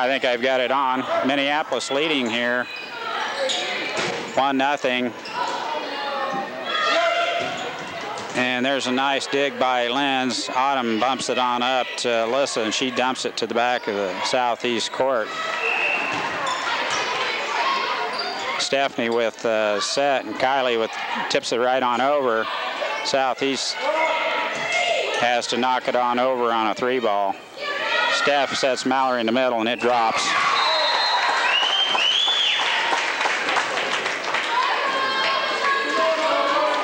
I think I've got it on. Minneapolis leading here, 1-0. And there's a nice dig by Lenz. Autumn bumps it on up to Alyssa, and she dumps it to the back of the southeast court. Stephanie with set, and Kylie with tips it right on over. Southeast has to knock it on over on a 3-ball. Steph sets Mallory in the middle, and it drops.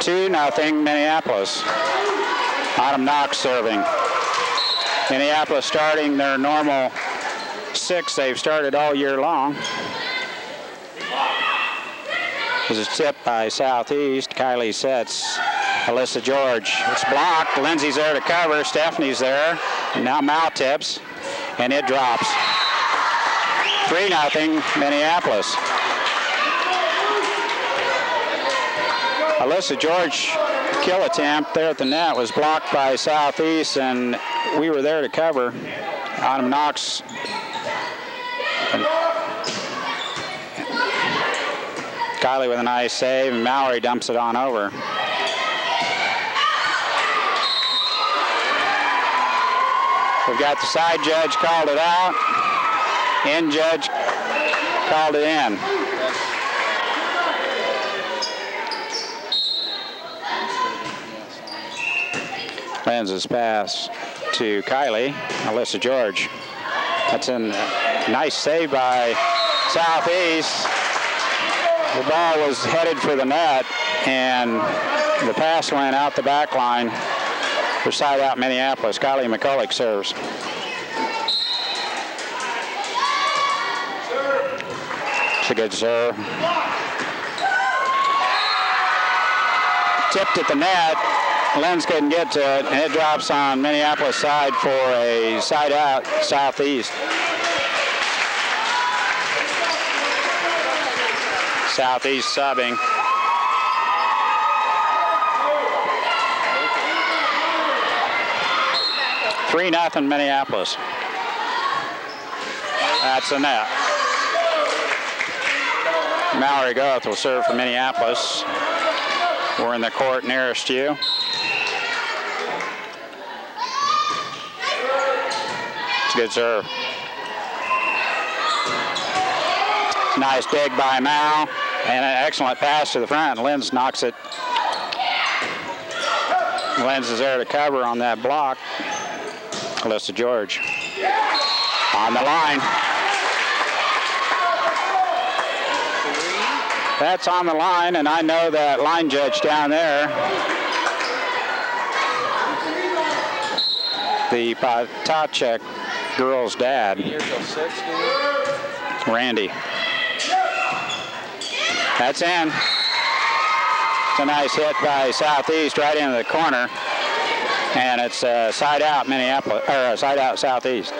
Two nothing Minneapolis. Autumn Knox serving. Minneapolis starting their normal 6 they've started all year long. There's a tip by Southeast. Kylie sets. Alyssa George. It's blocked. Lindsay's there to cover. Stephanie's there. Now Mal tips, and it drops. 3-0 Minneapolis. Alyssa George kill attempt there at the net was blocked by Southeast, and we were there to cover. Autumn Knox. Kylie with a nice save, and Mallory dumps it on over. We've got the side judge called it out. In judge called it in. Lenz's pass to Kylie. Alyssa George. That's a nice save by Southeast. The ball was headed for the net, and the pass went out the back line for side out Minneapolis. Kylie McCulloch serves. It's a good serve. Tipped at the net. Lenz couldn't get to it, and it drops on Minneapolis side for a side out Southeast. Southeast subbing. Three 3-0 Minneapolis. That's the net. Mallory Goth will serve for Minneapolis. We're in the court nearest you. It's a good serve. Nice dig by Mal, and an excellent pass to the front. Lenz knocks it. Lenz is there to cover on that block. Alyssa George on the line. That's on the line, and I know that line judge down there, the Patachek girl's dad, Randy. That's in. It's a nice hit by Southeast right into the corner, and it's side out Minneapolis, or side out Southeast.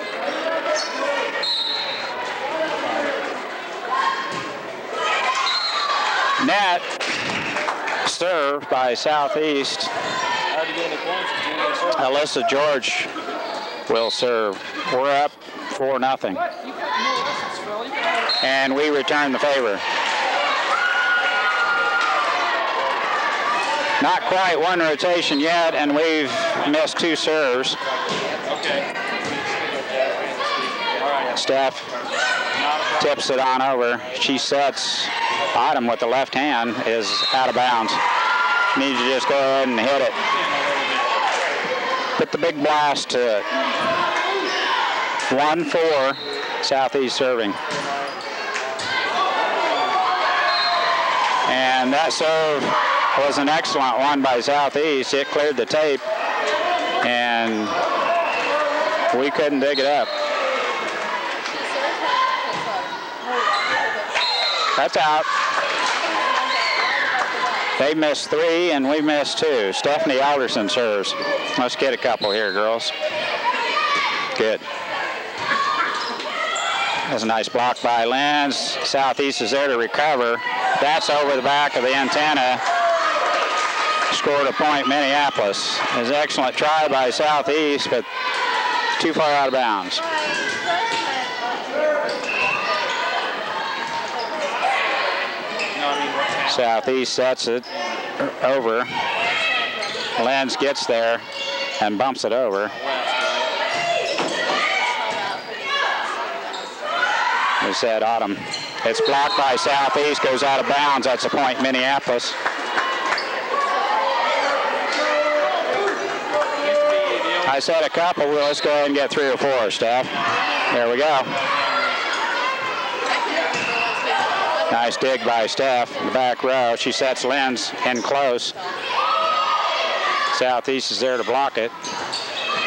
Net serve by Southeast. Alyssa George will serve. We're up 4-0. And we return the favor. Not quite one rotation yet, and we've missed 2 serves. Steph tips it on over. She sets. Autumn with the left hand is out of bounds. Needs to just go ahead and hit it. Put the big blast to it. 1-4, Southeast serving. And that serve was an excellent one by Southeast. It cleared the tape, and we couldn't dig it up. That's out. They missed 3, and we missed 2. Stephanie Alderson serves. Let's get a couple here, girls. Good. That's a nice block by Lenz. Southeast is there to recover. That's over the back of the antenna. Scored a point, Minneapolis. It was an excellent try by Southeast, but too far out of bounds. Southeast sets it over. Lenz gets there and bumps it over. We said Autumn. It's blocked by Southeast, goes out of bounds. That's a point, Minneapolis. I said a couple. Well, let's go ahead and get 3 or 4, Steph. There we go. Nice dig by Steph in the back row. She sets Lenz in close. Southeast is there to block it.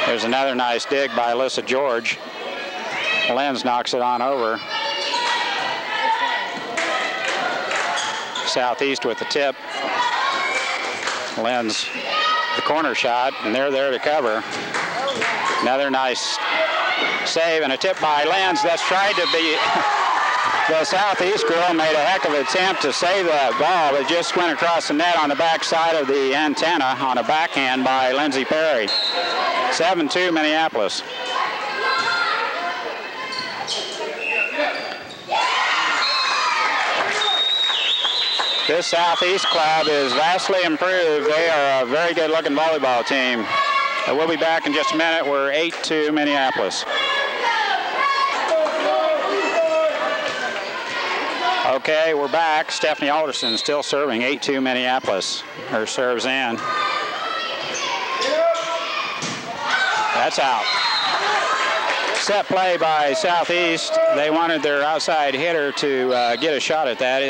There's another nice dig by Alyssa George. Lenz knocks it on over. Southeast with the tip. Lenz the corner shot, and they're there to cover. Another nice save and a tip by Lenz. That's tried to be... The Southeast girl made a heck of an attempt to save that ball. It just went across the net on the back side of the antenna on a backhand by Lindsay Perry. 7-2 Minneapolis. This Southeast club is vastly improved. They are a very good-looking volleyball team. We'll be back in just a minute. We're 8-2 Minneapolis. Okay, we're back. Stephanie Alderson still serving, 8-2 Minneapolis. Her serves in. That's out. Set play by Southeast. They wanted their outside hitter to get a shot at that.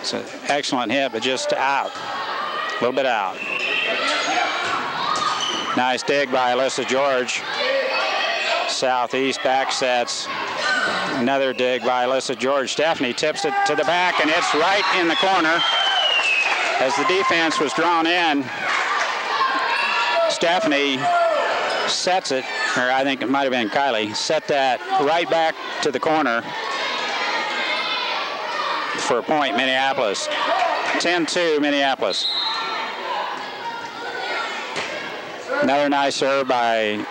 It's an excellent hit, but just out. A little bit out. Nice dig by Alyssa George. Southeast back sets. Another dig by Alyssa George. Stephanie tips it to the back, and it's right in the corner. As the defense was drawn in, Stephanie sets it, or I think it might have been Kylie, set that right back to the corner for a point, Minneapolis. 10-2 Minneapolis. Another nice serve by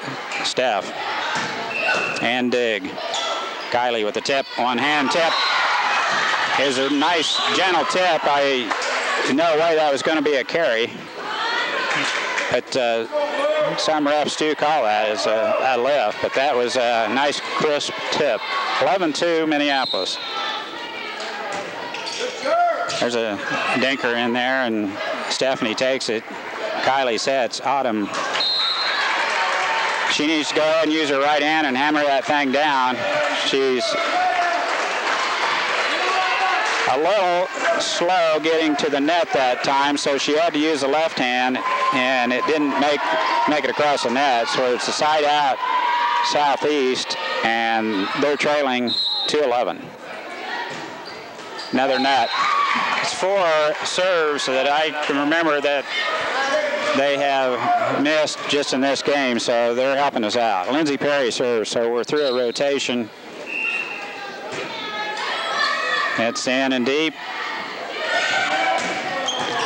Steph. And dig. Kylie with the tip, one-hand tip. Here's a nice, gentle tip. No way that was going to be a carry. But some refs do call that as a lift. But that was a nice, crisp tip. 11-2 Minneapolis. There's a dinker in there, and Stephanie takes it. Kylie sets. Autumn. She needs to go ahead and use her right hand and hammer that thing down. She's a little slow getting to the net that time, so she had to use the left hand, and it didn't make it across the net. So it's a side out Southeast, and they're trailing 2-11. Another net. It's 4 serves that I can remember that they have missed just in this game, so they're helping us out. Lindsay Perry serves, so we're through a rotation. It's in and deep.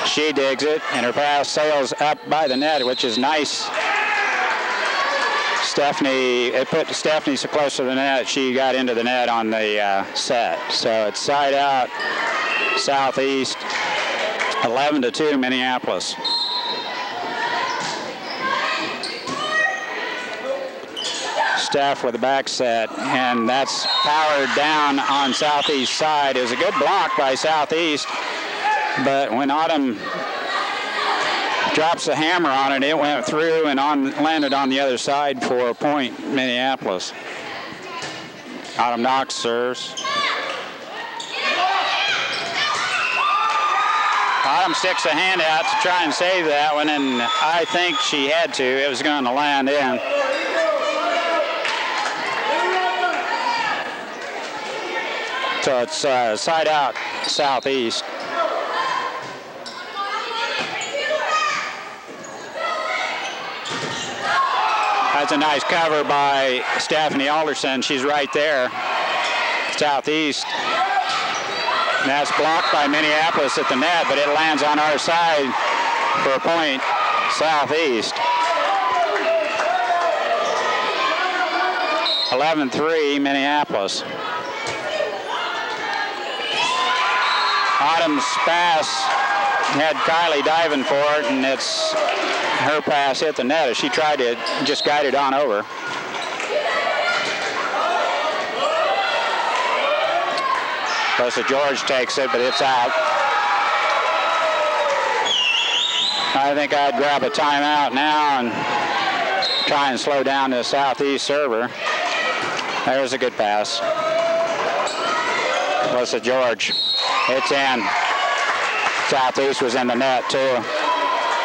She digs it, and her pass sails up by the net, which is nice. It put Stephanie so close to the net, she got into the net on the set. So it's side out, Southeast, 11-2 Minneapolis. Steph with the back set, and that's powered down on Southeast side. It was a good block by Southeast, but when Autumn drops the hammer on it, it went through and landed on the other side for a point, Minneapolis. Autumn Knox serves. Autumn sticks a hand out to try and save that one, and I think she had to. It was going to land in. So it's side out Southeast. That's a nice cover by Stephanie Alderson. She's right there. Southeast. And that's blocked by Minneapolis at the net, but it lands on our side for a point, Southeast. 11-3 Minneapolis. Autumn's pass had Kylie diving for it, and her pass hit the net as she tried to just guide it on over. Alyssa George takes it, but it's out. I think I'd grab a timeout now and try and slow down the Southeast server. There's a good pass. Alyssa George. It's in. Southeast was in the net too.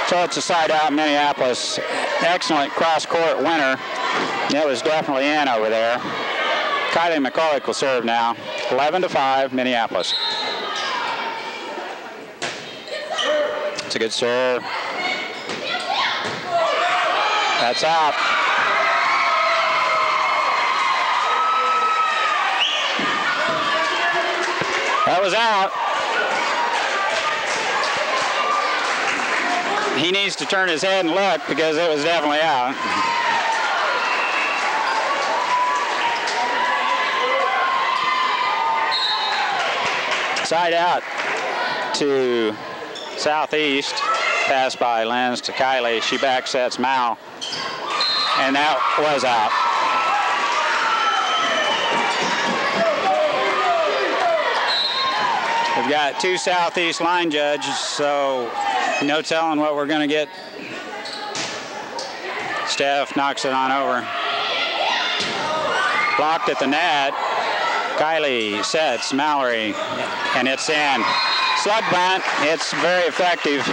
So it's a side out Minneapolis. Excellent cross-court winner. It was definitely in over there. Kylie McCulloch will serve now. 11-5, Minneapolis. It's a good serve. That's out. That was out. He needs to turn his head and look because it was definitely out. Side out to Southeast. Pass by Lenz to Kylie. She back sets Mal. And that was out. We've got two Southeast line judges, so no telling what we're going to get. Steph knocks it on over. Blocked at the net. Kylie sets Mallory, and it's in. Slug bunt, it's very effective.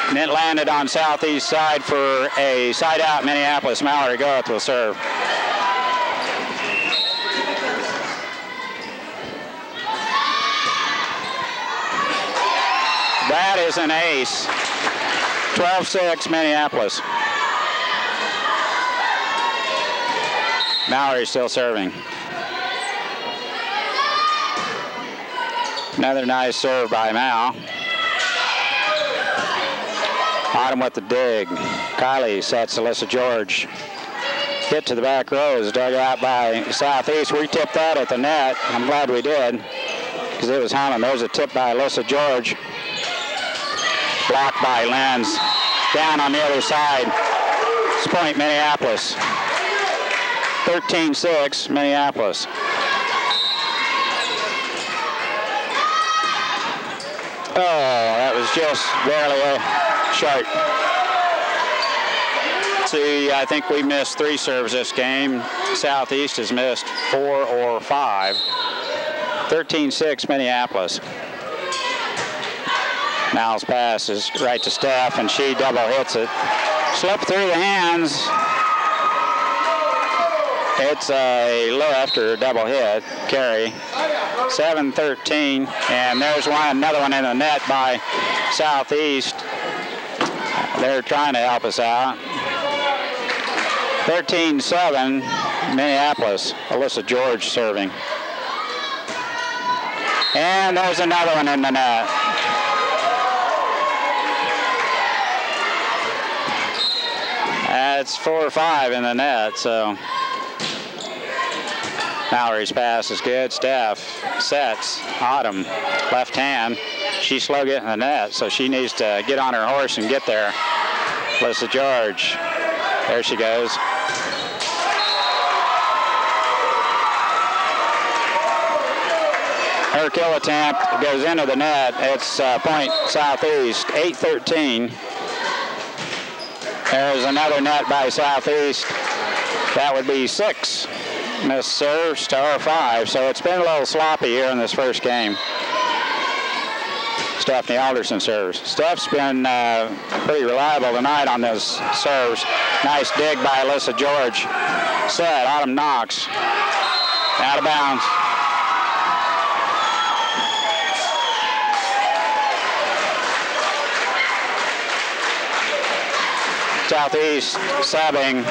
And it landed on Southeast side for a side out Minneapolis. Mallory Goeth will serve. That is an ace. 12-6 Minneapolis. Mallory still serving. Another nice serve by Mal. Autumn with the dig. Kylie sets Alyssa George. Hit to the back row is dug out by Southeast. We tipped that at the net. I'm glad we did because it was humming. There's a tip by Alyssa George. Blocked by Lenz. Down on the other side. It's point Minneapolis. 13-6 Minneapolis. Oh, that was just barely short. See, I think we missed 3 serves this game. Southeast has missed 4 or 5. 13-6 Minneapolis. Mal's pass is right to Steph, and she double hits it. Slip through the hands. It's a lift or a double hit carry. 7-13, and there's another one in the net by Southeast. They're trying to help us out. 13-7, Minneapolis. Alyssa George serving. And there's another one in the net. That's 4 or 5 in the net, so Mallory's pass is good. Steph sets Autumn, left hand. She slowed it in the net, so she needs to get on her horse and get there. Alyssa George, there she goes. Her kill attempt goes into the net. It's point Southeast, 8-13. There's another net by Southeast. That would be 6 missed serves to our 5. So it's been a little sloppy here in this first game. Stephanie Alderson serves. Steph's been pretty reliable tonight on those serves. Nice dig by Alyssa George. Set, Autumn knocks. Out of bounds. Southeast subbing.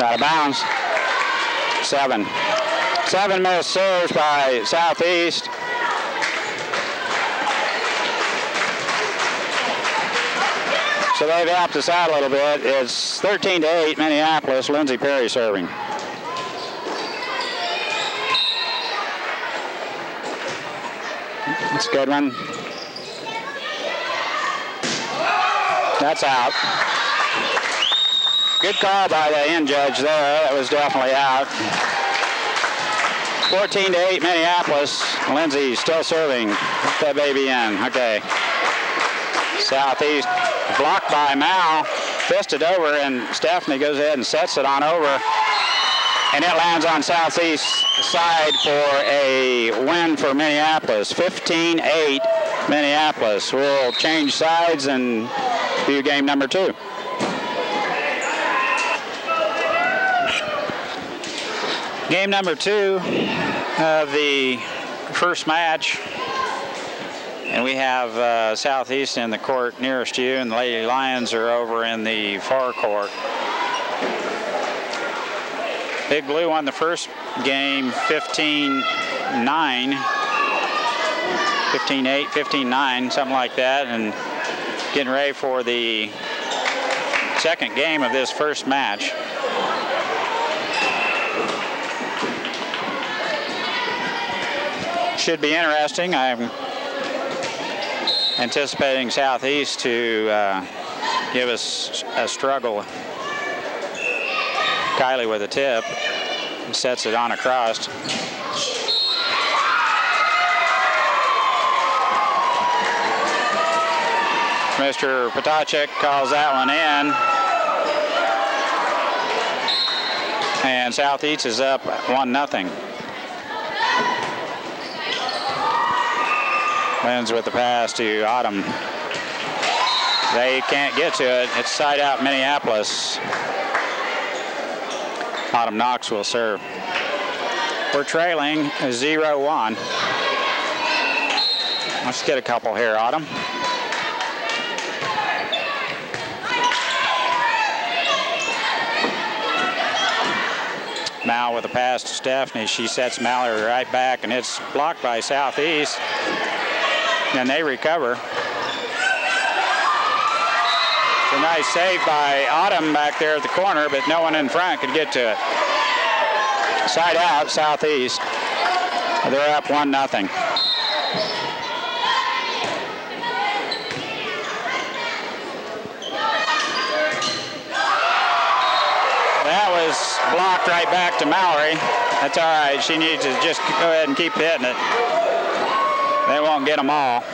Out of bounds. 7 missed serves by Southeast. So they've helped us out a little bit. It's 13-8 Minneapolis. Lindsey Perry serving. That's a good one. That's out. Good call by the end judge there. That was definitely out. 14-8 Minneapolis. Lindsey still serving. Put that baby in. Okay. Southeast blocked by Mal. Fisted over, and Stephanie goes ahead and sets it on over. And it lands on Southeast side for a win for Minneapolis. 15-8 Minneapolis. We'll change sides and view game number 2. Game number 2 of the first match. And we have Southeast in the court nearest you, and the Lady Lions are over in the far court. Big Blue won the first game 15-9, 15-8, 15-9, something like that, and getting ready for the second game of this first match. Should be interesting. I'm anticipating Southeast to give us a struggle. Kylie with a tip, sets it on across. Mr. Potacek calls that one in. And Southeast is up 1-0. Lens with the pass to Autumn. They can't get to it. It's side out Minneapolis. Autumn Knox will serve. We're trailing 0-1. Let's get a couple here, Autumn. Mal with a pass to Stephanie. She sets Mallory right back, and it's blocked by Southeast. And they recover. It's a nice save by Autumn back there at the corner, but no one in front could get to it. Side out, Southeast. They're up 1-0. That was blocked right back to Mallory. That's all right. She needs to just go ahead and keep hitting it. They won't get them all.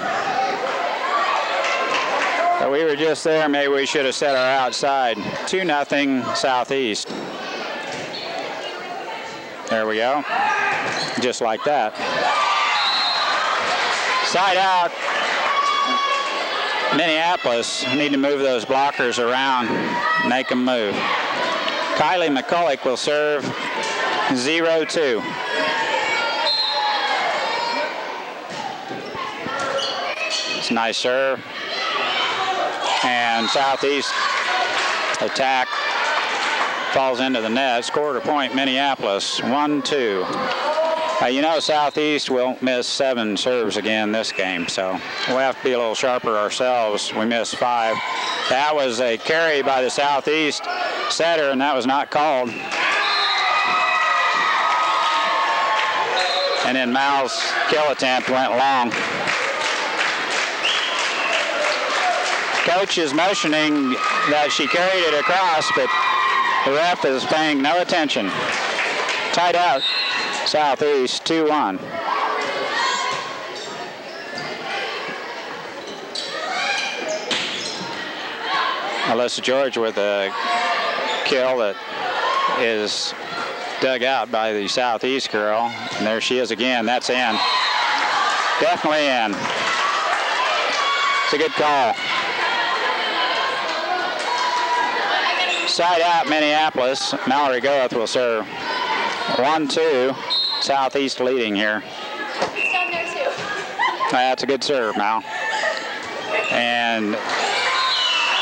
But we were just there. Maybe we should have set our outside. 2-0 Southeast. There we go. Just like that. Side out. Minneapolis. We need to move those blockers around. Make them move. Kylie McCulloch will serve 0-2. It's a nice serve. And Southeast attack falls into the net. Scored a point, Minneapolis, 1-2. You know, Southeast will miss 7 serves again this game, so we'll have to be a little sharper ourselves. We missed 5. That was a carry by the Southeast setter, and that was not called. And then Mal's kill attempt went long. Coach is motioning that she carried it across, but the ref is paying no attention. Tied out, Southeast, 2-1. Alyssa George with a kill that is dug out by the Southeast girl. And there she is again. That's in. Definitely in. It's a good call. Side out Minneapolis. Mallory Goeth will serve. 1-2. Southeast leading here. He's down there too. That's a good serve, Mal. And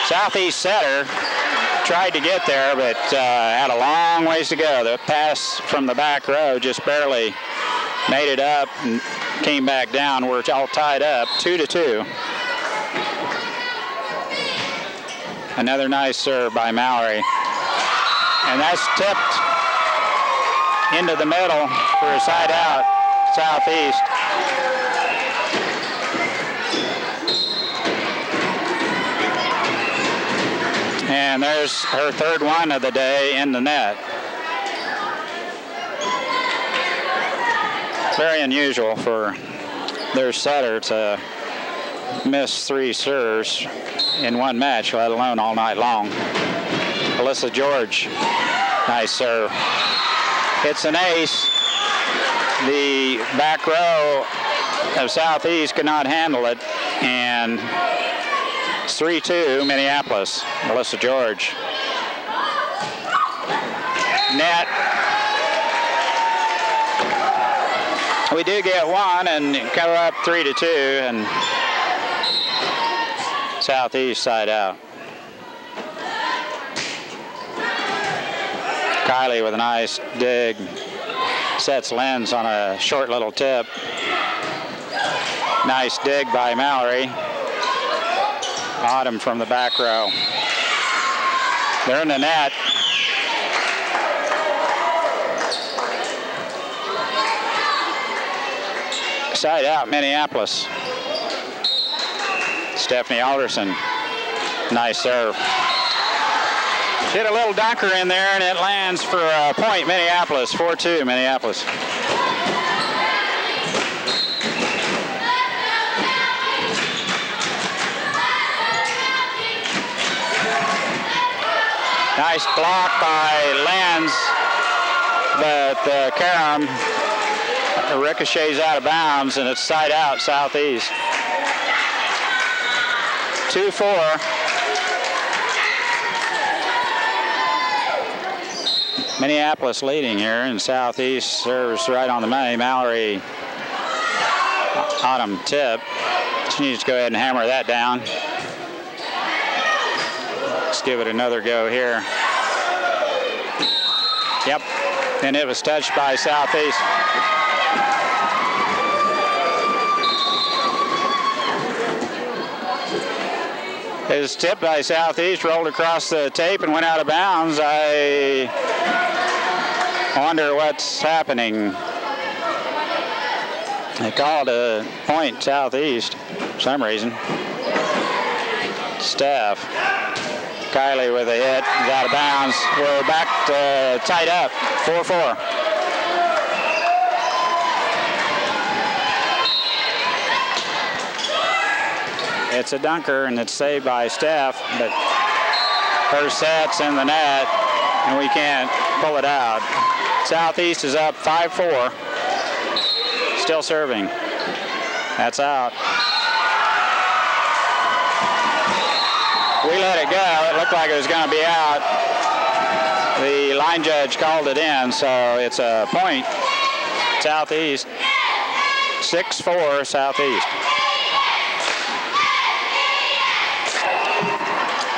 Southeast setter tried to get there, but had a long ways to go. The pass from the back row just barely made it up and came back down. We're all tied up, 2-2. Another nice serve by Mallory. And that's tipped into the middle for a side out, Southeast. And there's her third one of the day in the net. Very unusual for their setter to miss 3 serves in one match, let alone all night long. Alyssa George, nice serve. It's an ace. The back row of Southeast could not handle it, and it's 3-2 Minneapolis. Alyssa George. Net. We do get one and go up 3-2, and Southeast side out. Kylie with a nice dig. Sets Lenz on a short little tip. Nice dig by Mallory. Autumn from the back row. They're in the net. Side out, Minneapolis. Stephanie Alderson. Nice serve. She hit a little dunker in there, and it lands for a point, Minneapolis. 4-2, Minneapolis. Nice block by Lenz, but the carom ricochets out of bounds, and it's side out, Southeast. 2-4. Minneapolis leading here, and Southeast serves right on the money. Mallory, Autumn tip. She needs to go ahead and hammer that down. Let's give it another go here. Yep, and it was touched by Southeast. It was tipped by Southeast, rolled across the tape and went out of bounds. I wonder what's happening. They called a point Southeast for some reason. Steph. Kylie with a hit, out of bounds. We're back to tied up, 4-4. It's a dunker, and it's saved by Steph, but her set's in the net, and we can't pull it out. Southeast is up 5-4. Still serving. That's out. We let it go. It looked like it was going to be out. The line judge called it in, so it's a point. Southeast. 6-4 Southeast.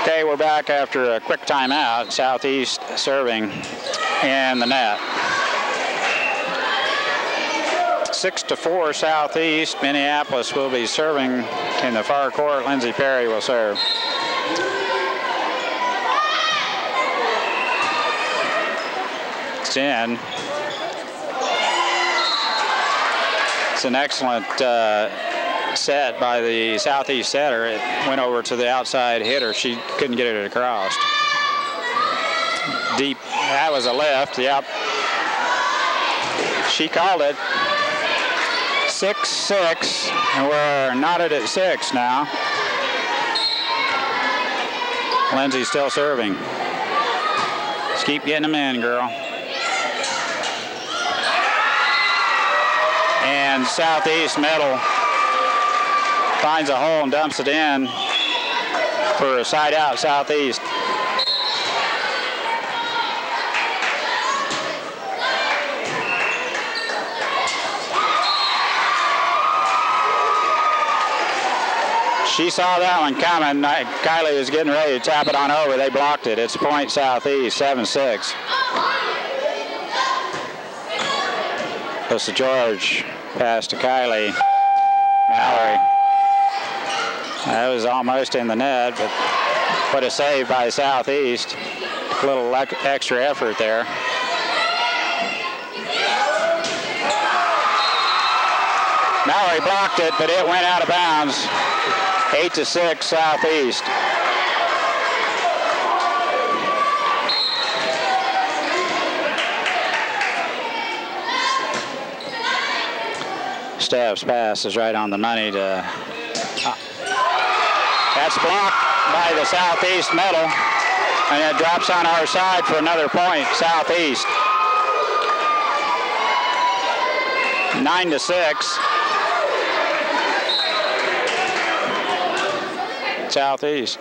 Okay, we're back after a quick timeout. Southeast serving in the net. 6-4 Southeast. Minneapolis will be serving in the far court. Lindsay Perry will serve. It's in. It's an excellent set by the Southeast setter. It went over to the outside hitter. She couldn't get it across. Deep. That was a lift. Yep. She called it. 6-6, and we're knotted at 6 now. Lindsay still serving. Just keep getting them in, girl. And Southeast middle finds a hole and dumps it in for a side out Southeast. She saw that one coming. Kylie was getting ready to tap it on over. They blocked it. It's point Southeast, 7-6. Alyssa George pass to Kylie. Mallory. That was almost in the net, but What a save by Southeast. A little extra effort there. Mallory blocked it, but it went out of bounds. 8-6 Southeast. Steph's pass is right on the money to... that's blocked by the Southeast middle, and it drops on our side for another point, Southeast. 9-6. Southeast.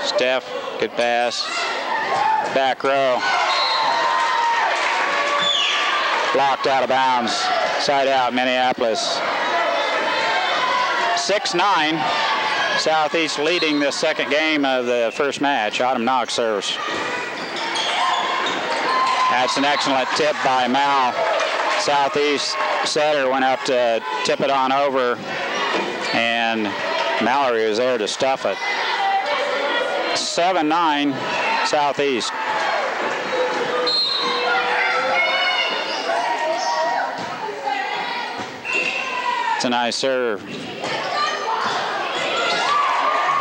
Steph, good pass. Back row. Blocked out of bounds. Side out, Minneapolis. 6-9. Southeast leading the second game of the first match. Autumn Knox serves. That's an excellent tip by Mal. Southeast setter went up to tip it on over, and Mallory was there to stuff it. 7-9 Southeast. It's a nice serve.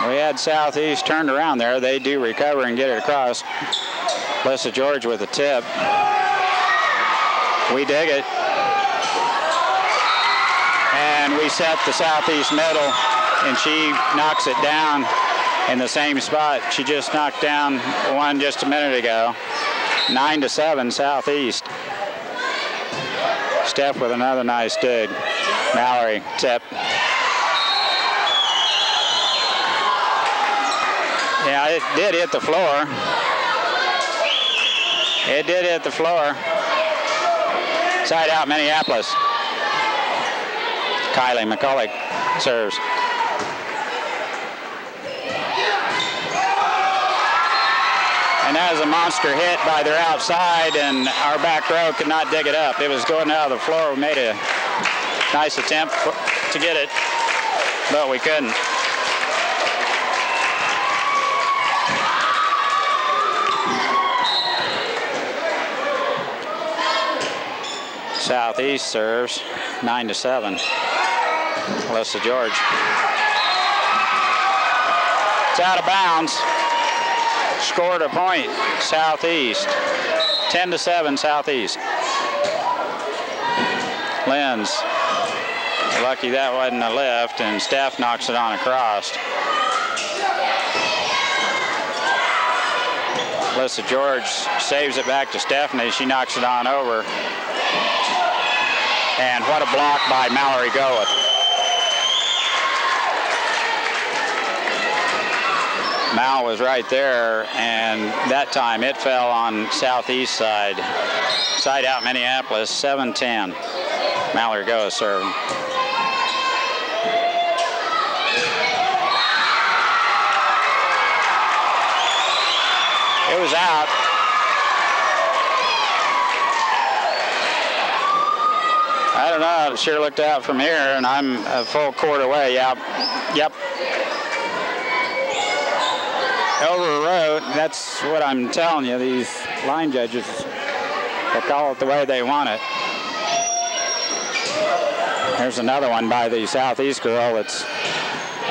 We had Southeast turned around there. They do recover and get it across. Alyssa George with a tip. We dig it. And we set the Southeast middle, and she knocks it down in the same spot she just knocked down one just a minute ago. 9-7 Southeast. Steph with another nice dig. Mallory, tip. Yeah, it did hit the floor. It did hit the floor. Side out, Minneapolis. Kylie McCulloch serves. And that was a monster hit by their outside, and our back row could not dig it up. It was going out of the floor. We made a nice attempt to get it, but we couldn't. Southeast serves. 9-7. Alyssa George. It's out of bounds. Scored a point. Southeast. 10-7 Southeast. Lenz. Lucky that wasn't a lift, and Steph knocks it on across. Alyssa George saves it back to Stephanie. She knocks it on over. And what a block by Mallory Goeth. Mal was right there, and that time it fell on Southeast side. Side out Minneapolis, 7-10. Mallory Goeth serving. It was out. I don't know, it sure looked out from here, and I'm a full court away. Yep. Overrode, that's what I'm telling you, these line judges will call it the way they want it. There's another one by the Southeast girl. It's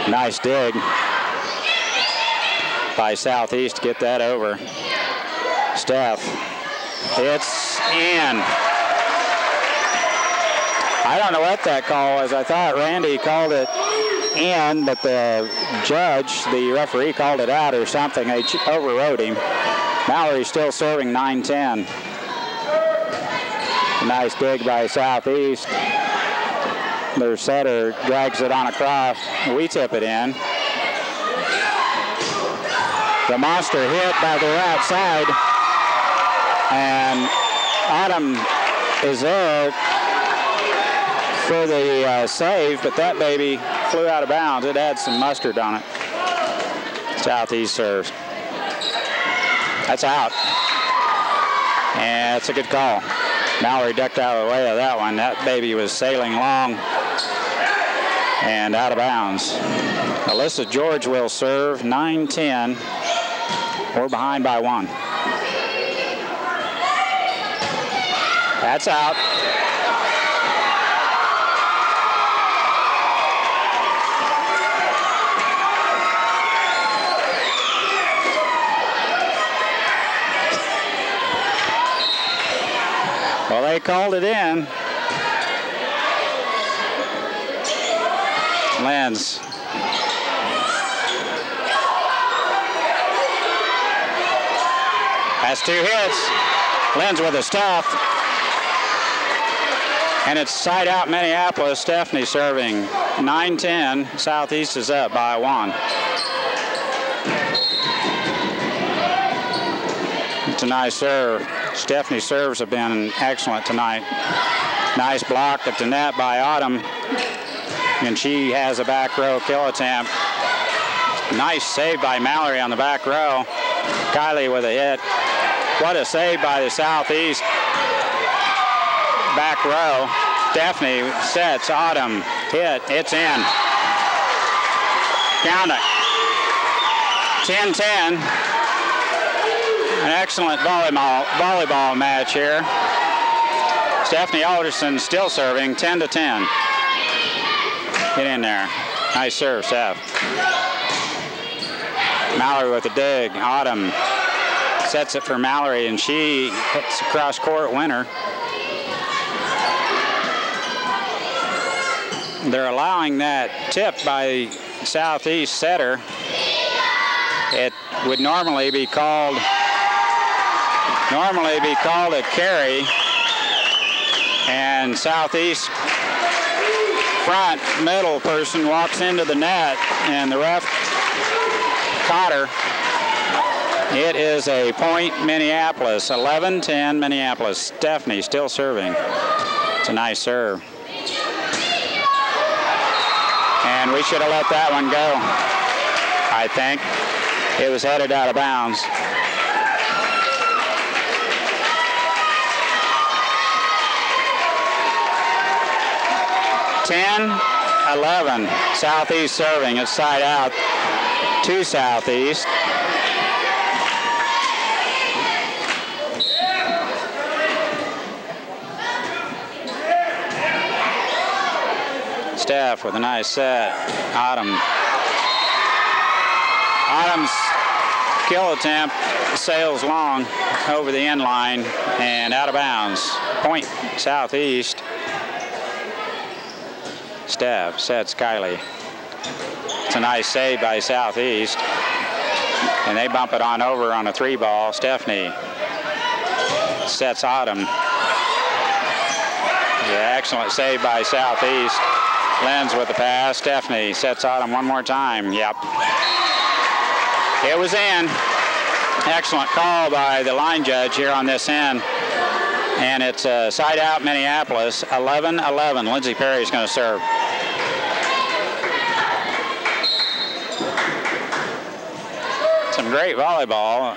a nice dig by Southeast to get that over. Steph, it's in. I don't know what that call was. I thought Randy called it in, but the judge, the referee, called it out or something. They overrode him. Mallory's still serving 9-10. Nice dig by Southeast. Their setter drags it on across. We tip it in. The monster hit by their outside. And Autumn is there for the save, but that baby flew out of bounds. It had some mustard on it. Southeast serves. That's out. And it's a good call. Mallory ducked out of the way of that one. That baby was sailing long. and out of bounds. Alyssa George will serve. 9-10. We're behind by 1. That's out. Well, they called it in. Lenz. That's 2 hits. Lenz with a stuff. And it's side out Minneapolis. Stephanie serving. 9-10. Southeast is up by 1. It's a nice serve. Stephanie's serves have been excellent tonight. Nice block at the net by Autumn. And she has a back row kill attempt. Nice save by Mallory on the back row. Kylie with a hit. What a save by the Southeast back row. Stephanie sets. Autumn hit. It's in. Count it. 10-10. An excellent volleyball match here. Stephanie Alderson still serving. 10-10. Get in there. Nice serve, Steph. Mallory with a dig. Autumn sets it for Mallory, and she hits a cross-court winner. They're allowing that tip by Southeast setter. It would normally be called a carry, and Southeast front middle person walks into the net, and the ref caught her. It is a point Minneapolis. 11-10 Minneapolis. Stephanie still serving. It's a nice serve. And we should have let that one go, I think. It was headed out of bounds. (10-11) Southeast serving. It's side out to Southeast. Steph with a nice set. Autumn's kill attempt sails long over the end line and out of bounds. Point Southeast. Steph sets Kylie. It's a nice save by Southeast. And they bump it on over on a 3-ball. Stephanie sets Autumn. Yeah, excellent save by Southeast. Lenz with the pass. Stephanie sets Autumn one more time. Yep. It was in. Excellent call by the line judge here on this end. And it's side out Minneapolis. 11-11. Lindsey Perry's going to serve. Some great volleyball.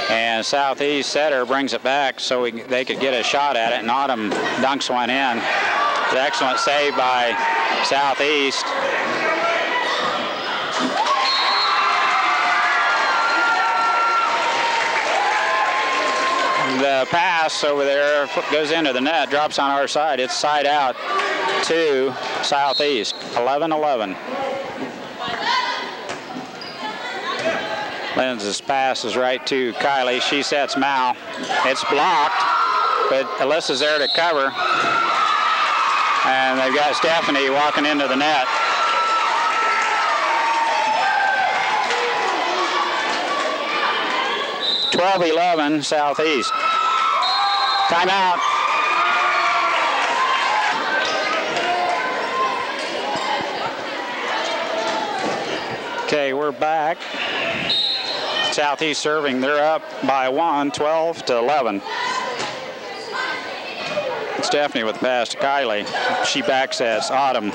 And Southeast setter brings it back so they could get a shot at it, and Autumn dunks one in. An excellent save by Southeast. The pass over there goes into the net, drops on our side. It's side out to Southeast. 11-11. Lenz's pass is right to Kylie. She sets Mal. It's blocked, but Alyssa's there to cover. And they've got Stephanie walking into the net. (12-11) Southeast. Timeout. Okay, we're back. Southeast serving. They're up by 1, 12-11. Stephanie with the pass to Kylie. She back sets Autumn.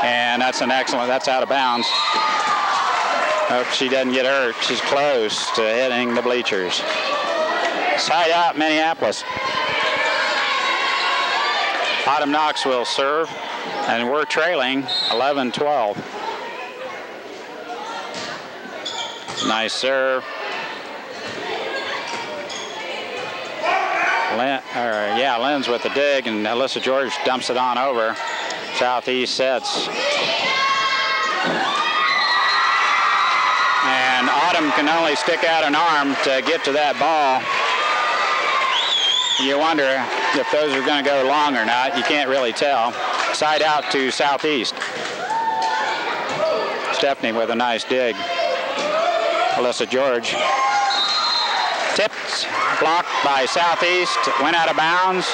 And that's an excellent, that's out of bounds. Hope she doesn't get hurt. She's close to hitting the bleachers. Side out Minneapolis. Autumn Knox will serve, and we're trailing 11-12. Nice serve. Lynn's with the dig, and Alyssa George dumps it on over. Southeast sets. And Autumn can only stick out an arm to get to that ball. You wonder if those are going to go long or not. You can't really tell. Side out to Southeast. Stephanie with a nice dig. Alyssa George. Tipped, blocked by Southeast, went out of bounds.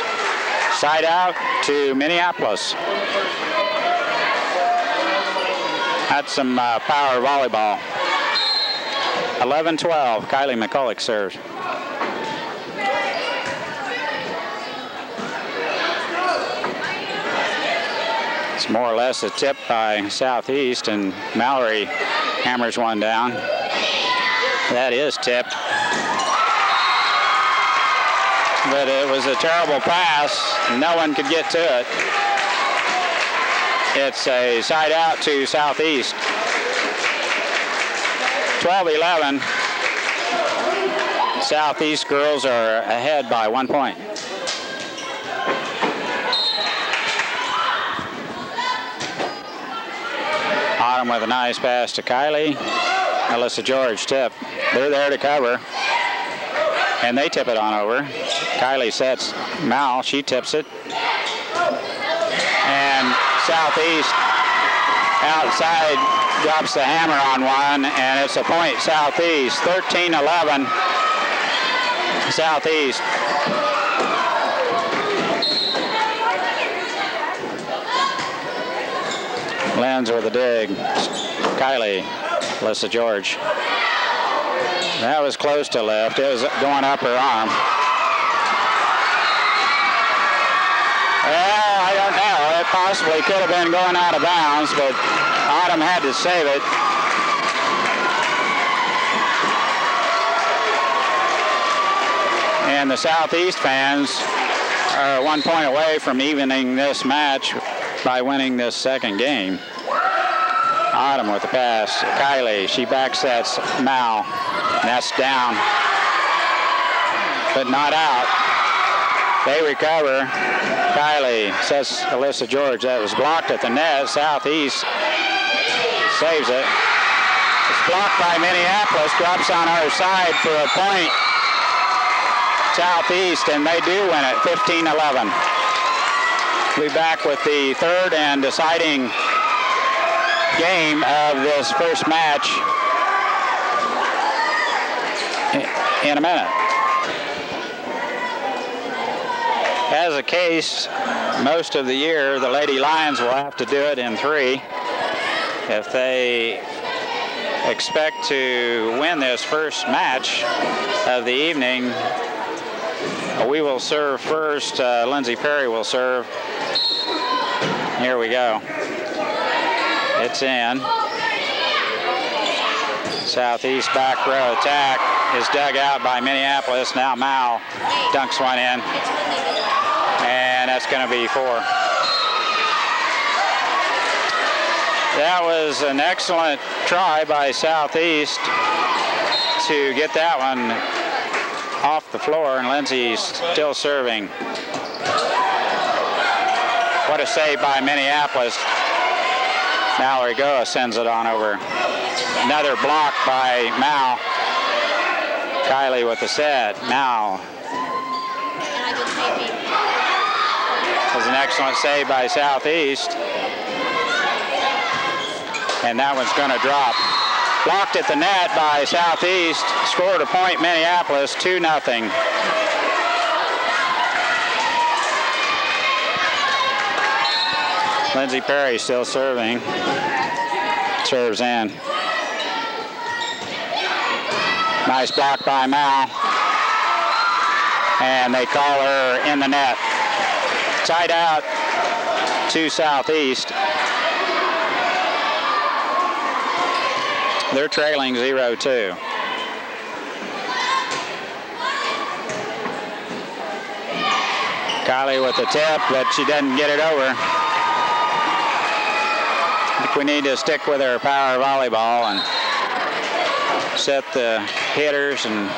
Side out to Minneapolis. That's some power volleyball. 11-12, Kylie McCulloch serves. It's more or less a tip by Southeast, and Mallory hammers one down. That is tipped. But it was a terrible pass. No one could get to it. It's a side out to Southeast. 12-11. Southeast girls are ahead by 1 point. Autumn with a nice pass to Kylie. Alyssa George tip. They're there to cover. And they tip it on over. Kylie sets Mal. She tips it. And Southeast outside drops the hammer on one, and it's a point Southeast. 13-11 Southeast. Lenz with a dig. Kylie, Alyssa George. That was close to left. It was going up her arm. Well, I don't know. It possibly could have been going out of bounds, but Autumn had to save it. And the Southeast fans are 1 point away from evening this match by winning this second game. Autumn with the pass. Kylie, she backsets Mal. That's down, but not out. They recover. Kylie sets Alyssa George. That was blocked at the net. Southeast saves it. It's blocked by Minneapolis. Drops on her side for a point. Southeast, and they do win it, 15-11. We'll be back with the third and deciding game of this first match in a minute. As a case, most of the year, the Lady Lions will have to do it in 3. If they expect to win this first match of the evening, we will serve first. Lindsay Perry will serve. Here we go. It's in. Southeast back row attack is dug out by Minneapolis. Now Mal dunks one in. And that's going to be 4. That was an excellent try by Southeast to get that one off the floor, and Lindsay's still serving. What a save by Minneapolis. Mallory Goa sends it on over. Another block by Mal. Kylie with the set. Mal. That was an excellent save by Southeast. And that one's going to drop. Blocked at the net by Southeast. Scored a point, Minneapolis, 2-0. Lindsay Perry still serving. Serves in. Nice block by Mal. And they call her in the net. Tied out to Southeast. They're trailing 0-2. Kylie with the tip, but she doesn't get it over. I think we need to stick with our power volleyball and set the hitters and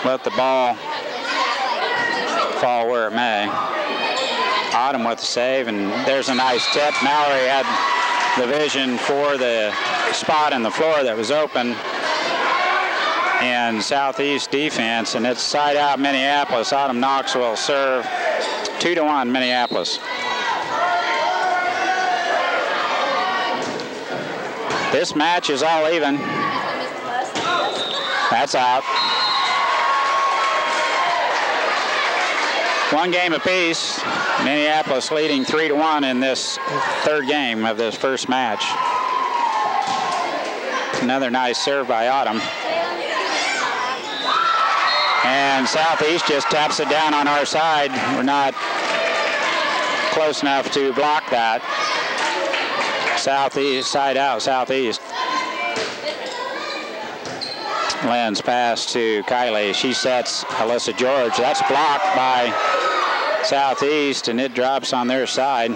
let the ball fall where it may. Autumn with the save, and there's a nice tip. Mallory had the vision for the spot in the floor that was open, and Southeast defense, and it's side out Minneapolis. Autumn Knox will serve 2-1 Minneapolis. This match is all even. That's out. One game apiece. Minneapolis leading 3-1 in this third game of this first match. Another nice serve by Autumn. And Southeast just taps it down on our side. We're not close enough to block that. Southeast, side out, Southeast. Lynn's pass to Kylie. She sets Alyssa George. That's blocked by Southeast, and it drops on their side.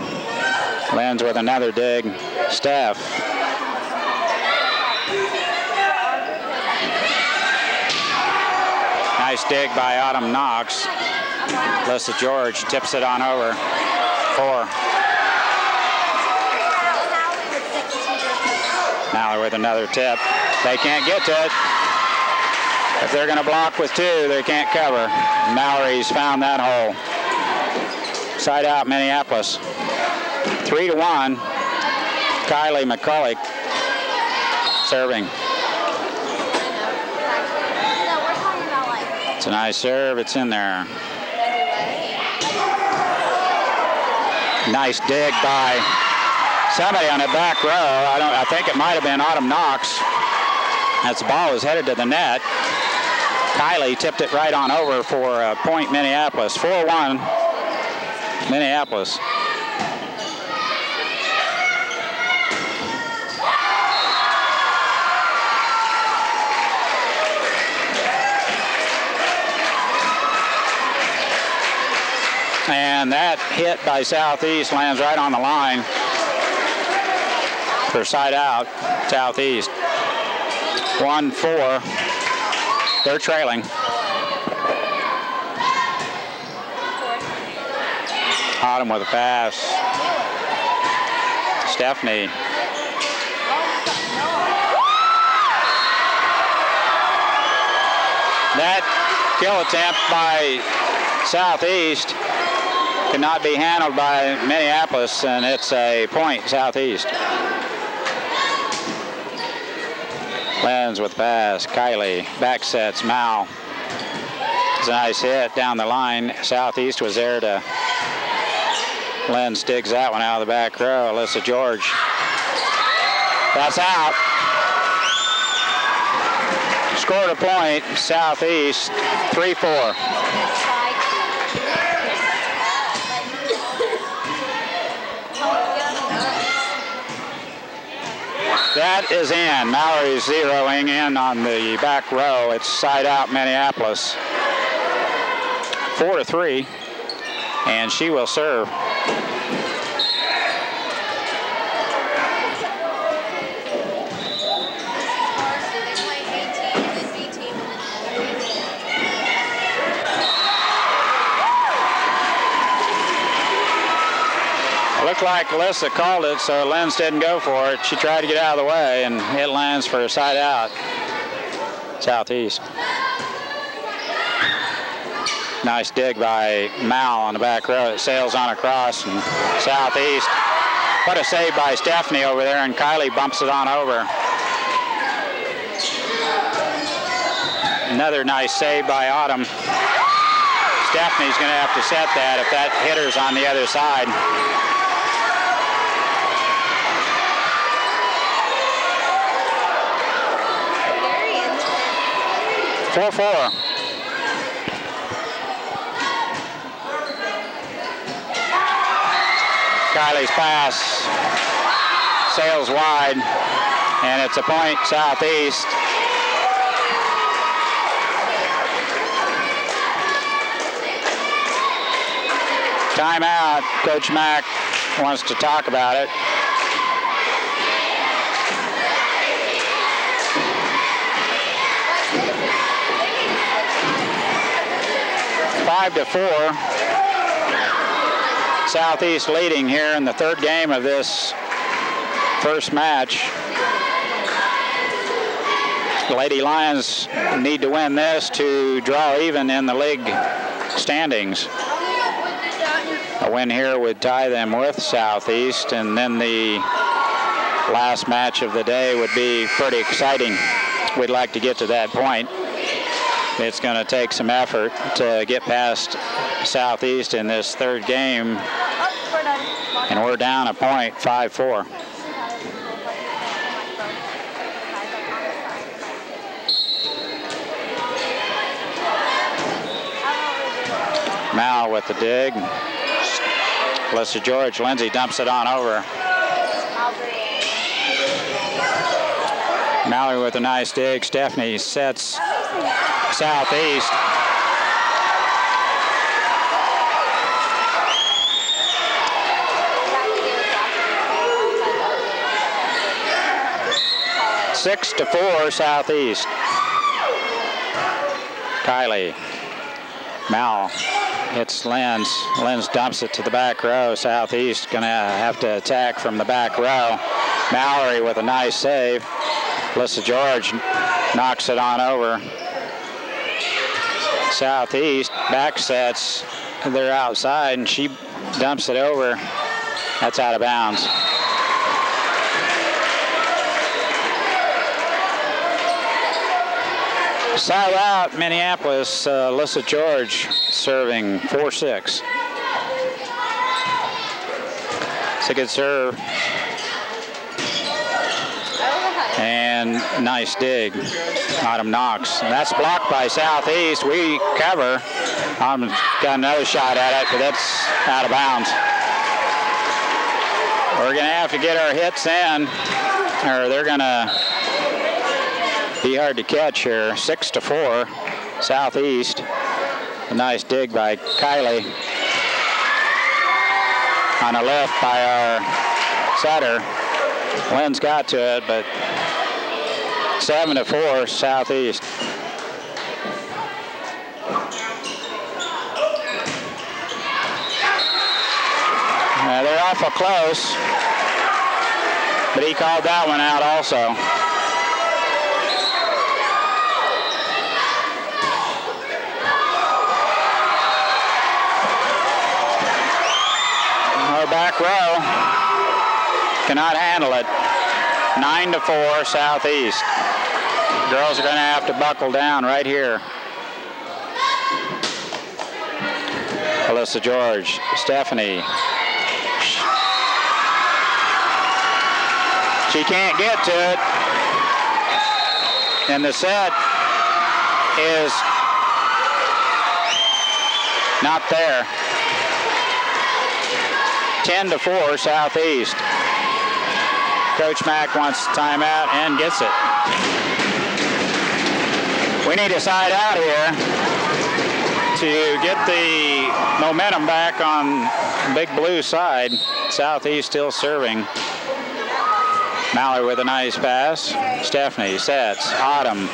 Lynn's with another dig. Steph. Nice dig by Autumn Knox. Alyssa George tips it on over. 4. Mallory with another tip. They can't get to it. If they're going to block with 2, they can't cover. Mallory's found that hole. Side out Minneapolis. 3-1. Kylie McCulloch serving. It's a nice serve. It's in there. Nice dig by somebody on the back row. I think it might have been Autumn Knox. As the ball was headed to the net, Kylie tipped it right on over for a point Minneapolis. 4-1 Minneapolis. And that hit by Southeast lands right on the line for side out, Southeast. 1-4. They're trailing. Autumn with a pass. Stephanie. That kill attempt by Southeast could not be handled by Minneapolis, and it's a point Southeast. Lenz with pass. Kylie back sets. Mal. It's a nice hit down the line. Southeast was there to. Lenz digs that one out of the back row. Alyssa George. That's out. Scored a point. Southeast 3-4. That is in. Mallory's zeroing in on the back row. It's side out Minneapolis. 4-3, and she will serve. Looked like Alyssa called it, so Lenz didn't go for it. She tried to get out of the way, and it lands for a side out. Southeast. Nice dig by Mal on the back row. It sails on across, and Southeast. What a save by Stephanie over there, and Kylie bumps it on over. Another nice save by Autumn. Stephanie's going to have to set that if that hitter's on the other side. 4-4. Kylie's pass sails wide, and it's a point Southeast. Timeout. Coach Mack wants to talk about it. Five to 4. Southeast leading here in the third game of this first match. The Lady Lions need to win this to draw even in the league standings. A win here would tie them with Southeast, and then the last match of the day would be pretty exciting. We'd like to get to that point. It's going to take some effort to get past Southeast in this third game, and we're down a point, 5-4. Mal with the dig. Melissa George. Lindsay dumps it on over. Mallory with a nice dig. Stephanie sets Southeast. Six to 4 Southeast. Kylie. Mal hits Lenz. Lenz dumps it to the back row. Southeast going to have to attack from the back row. Mallory with a nice save. Melissa George knocks it on over. Southeast back sets. They're outside, and she dumps it over. That's out of bounds. Side out, Minneapolis. Melissa George serving 4-6. It's a good serve. And nice dig. Autumn Knox. And that's blocked by Southeast. We cover. Autumn's got another shot at it, but that's out of bounds. We're going to have to get our hits in, or they're going to be hard to catch here. 6 to 4, Southeast. A nice dig by Kylie. On a left by our setter. Lynn's got to it, but 7 to 4, Southeast. They're awful close, but he called that one out also. Our back row cannot handle it. 9 to 4, Southeast. Girls are going to have to buckle down right here. Melissa George, Stephanie. She can't get to it. And the set is not there. 10 to 4, Southeast. Coach Mack wants timeout and gets it. We need a side out here to get the momentum back on Big Blue side. Southeast still serving. Mallory with a nice pass. Stephanie sets. Autumn.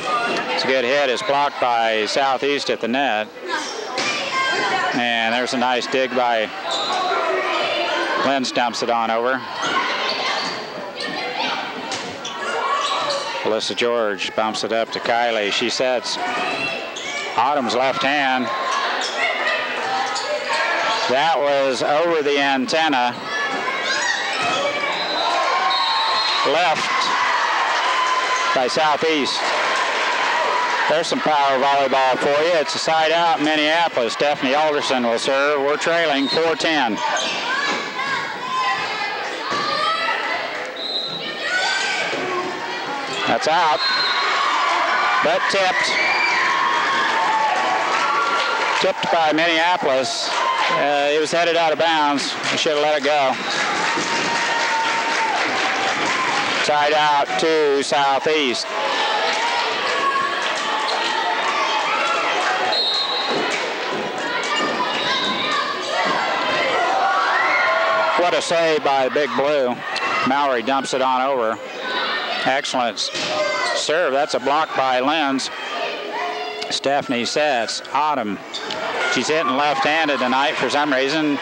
It's a good hit. It's blocked by Southeast at the net. And there's a nice dig by Lynn. Dumps it on over. Melissa George bumps it up to Kylie. She sets. Autumn's left hand. That was over the antenna. Left by Southeast. There's some power volleyball for you. It's a side out, Minneapolis. Stephanie Alderson will serve. We're trailing 4-10. That's out, but tipped. Tipped by Minneapolis. It was headed out of bounds. We should have let it go. Side out to Southeast. What a save by Big Blue. Mallory dumps it on over. Excellent serve. That's a block by Lenz. Stephanie sets. Autumn. She's hitting left-handed tonight for some reason.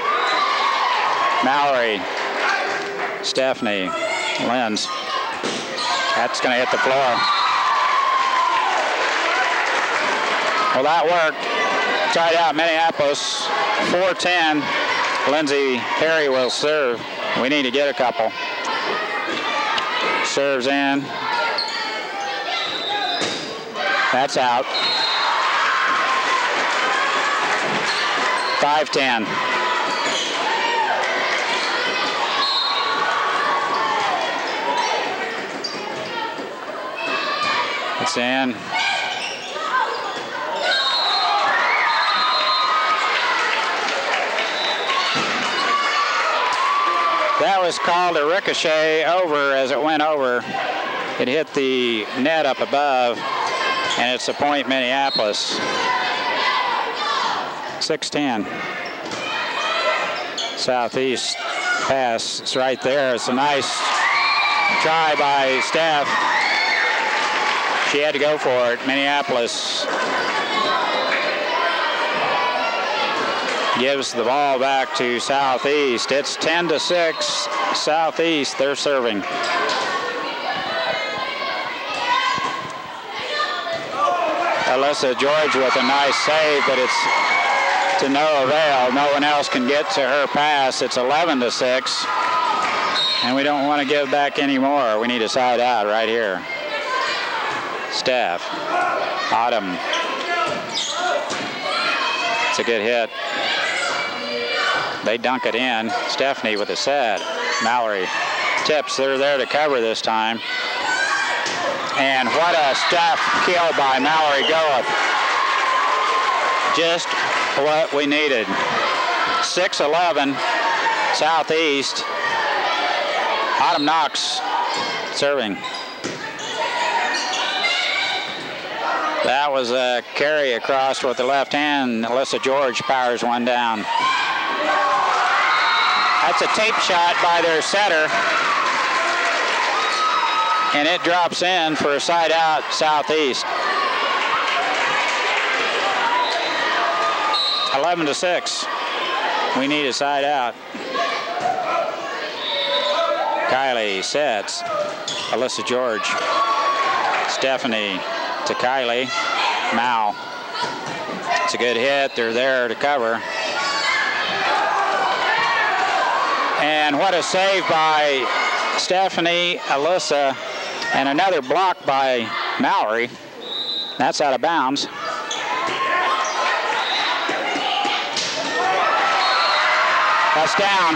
Mallory. Stephanie. Lenz. That's going to hit the floor. Well, that worked. Tied out Minneapolis. 4-10. Lindsay Perry will serve. We need to get a couple. Serves in. That's out. 5-10. It's in. That was called a ricochet over as it went over. It hit the net up above, and it's a point Minneapolis. 6-10. Southeast pass. It's right there. It's a nice try by Steph. She had to go for it. Minneapolis gives the ball back to Southeast. It's 10-6. Southeast, they're serving. Alyssa George with a nice save, but it's to no avail. No one else can get to her pass. It's 11-6, and we don't want to give back any more. We need a side out right here. Steph. Autumn. It's a good hit. They dunk it in. Stephanie with a set. Mallory tips. They're there to cover this time. And what a step kill by Mallory Goeth. Just what we needed. 6-11 Southeast. Autumn Knox serving. That was a carry across with the left hand. Alyssa George powers one down. That's a tape shot by their setter. And it drops in for a side out Southeast. 11-6. We need a side out. Kylie sets. Alyssa George. Stephanie to Kylie. Mal. It's a good hit. They're there to cover. And what a save by Stephanie, Alyssa, and another block by Mallory. That's out of bounds. That's down.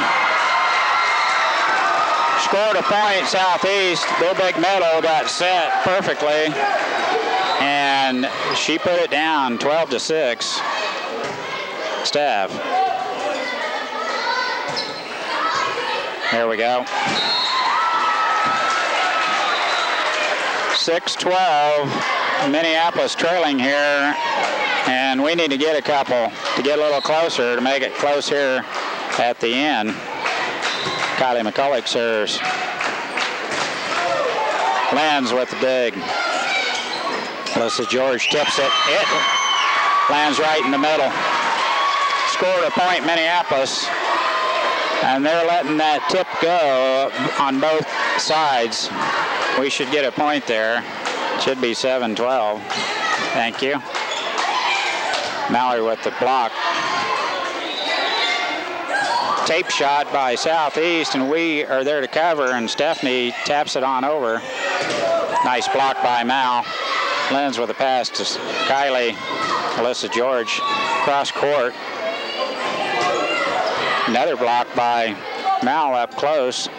Scored a point Southeast. Their big middle got set perfectly. And she put it down 12-6. Steph. There we go. 6-12. Minneapolis trailing here. And we need to get a couple to get a little closer to make it close here at the end. Kylie McCulloch serves. Lands with the dig. Alyssa George tips it. It lands right in the middle. Scored a point Minneapolis. And they're letting that tip go on both sides. We should get a point there. Should be 7-12. Thank you. Mallory with the block. Tape shot by Southeast, and we are there to cover, and Stephanie taps it on over. Nice block by Mal. Lenz with a pass to Kylie. Alyssa George cross court. Another block by Mal up close.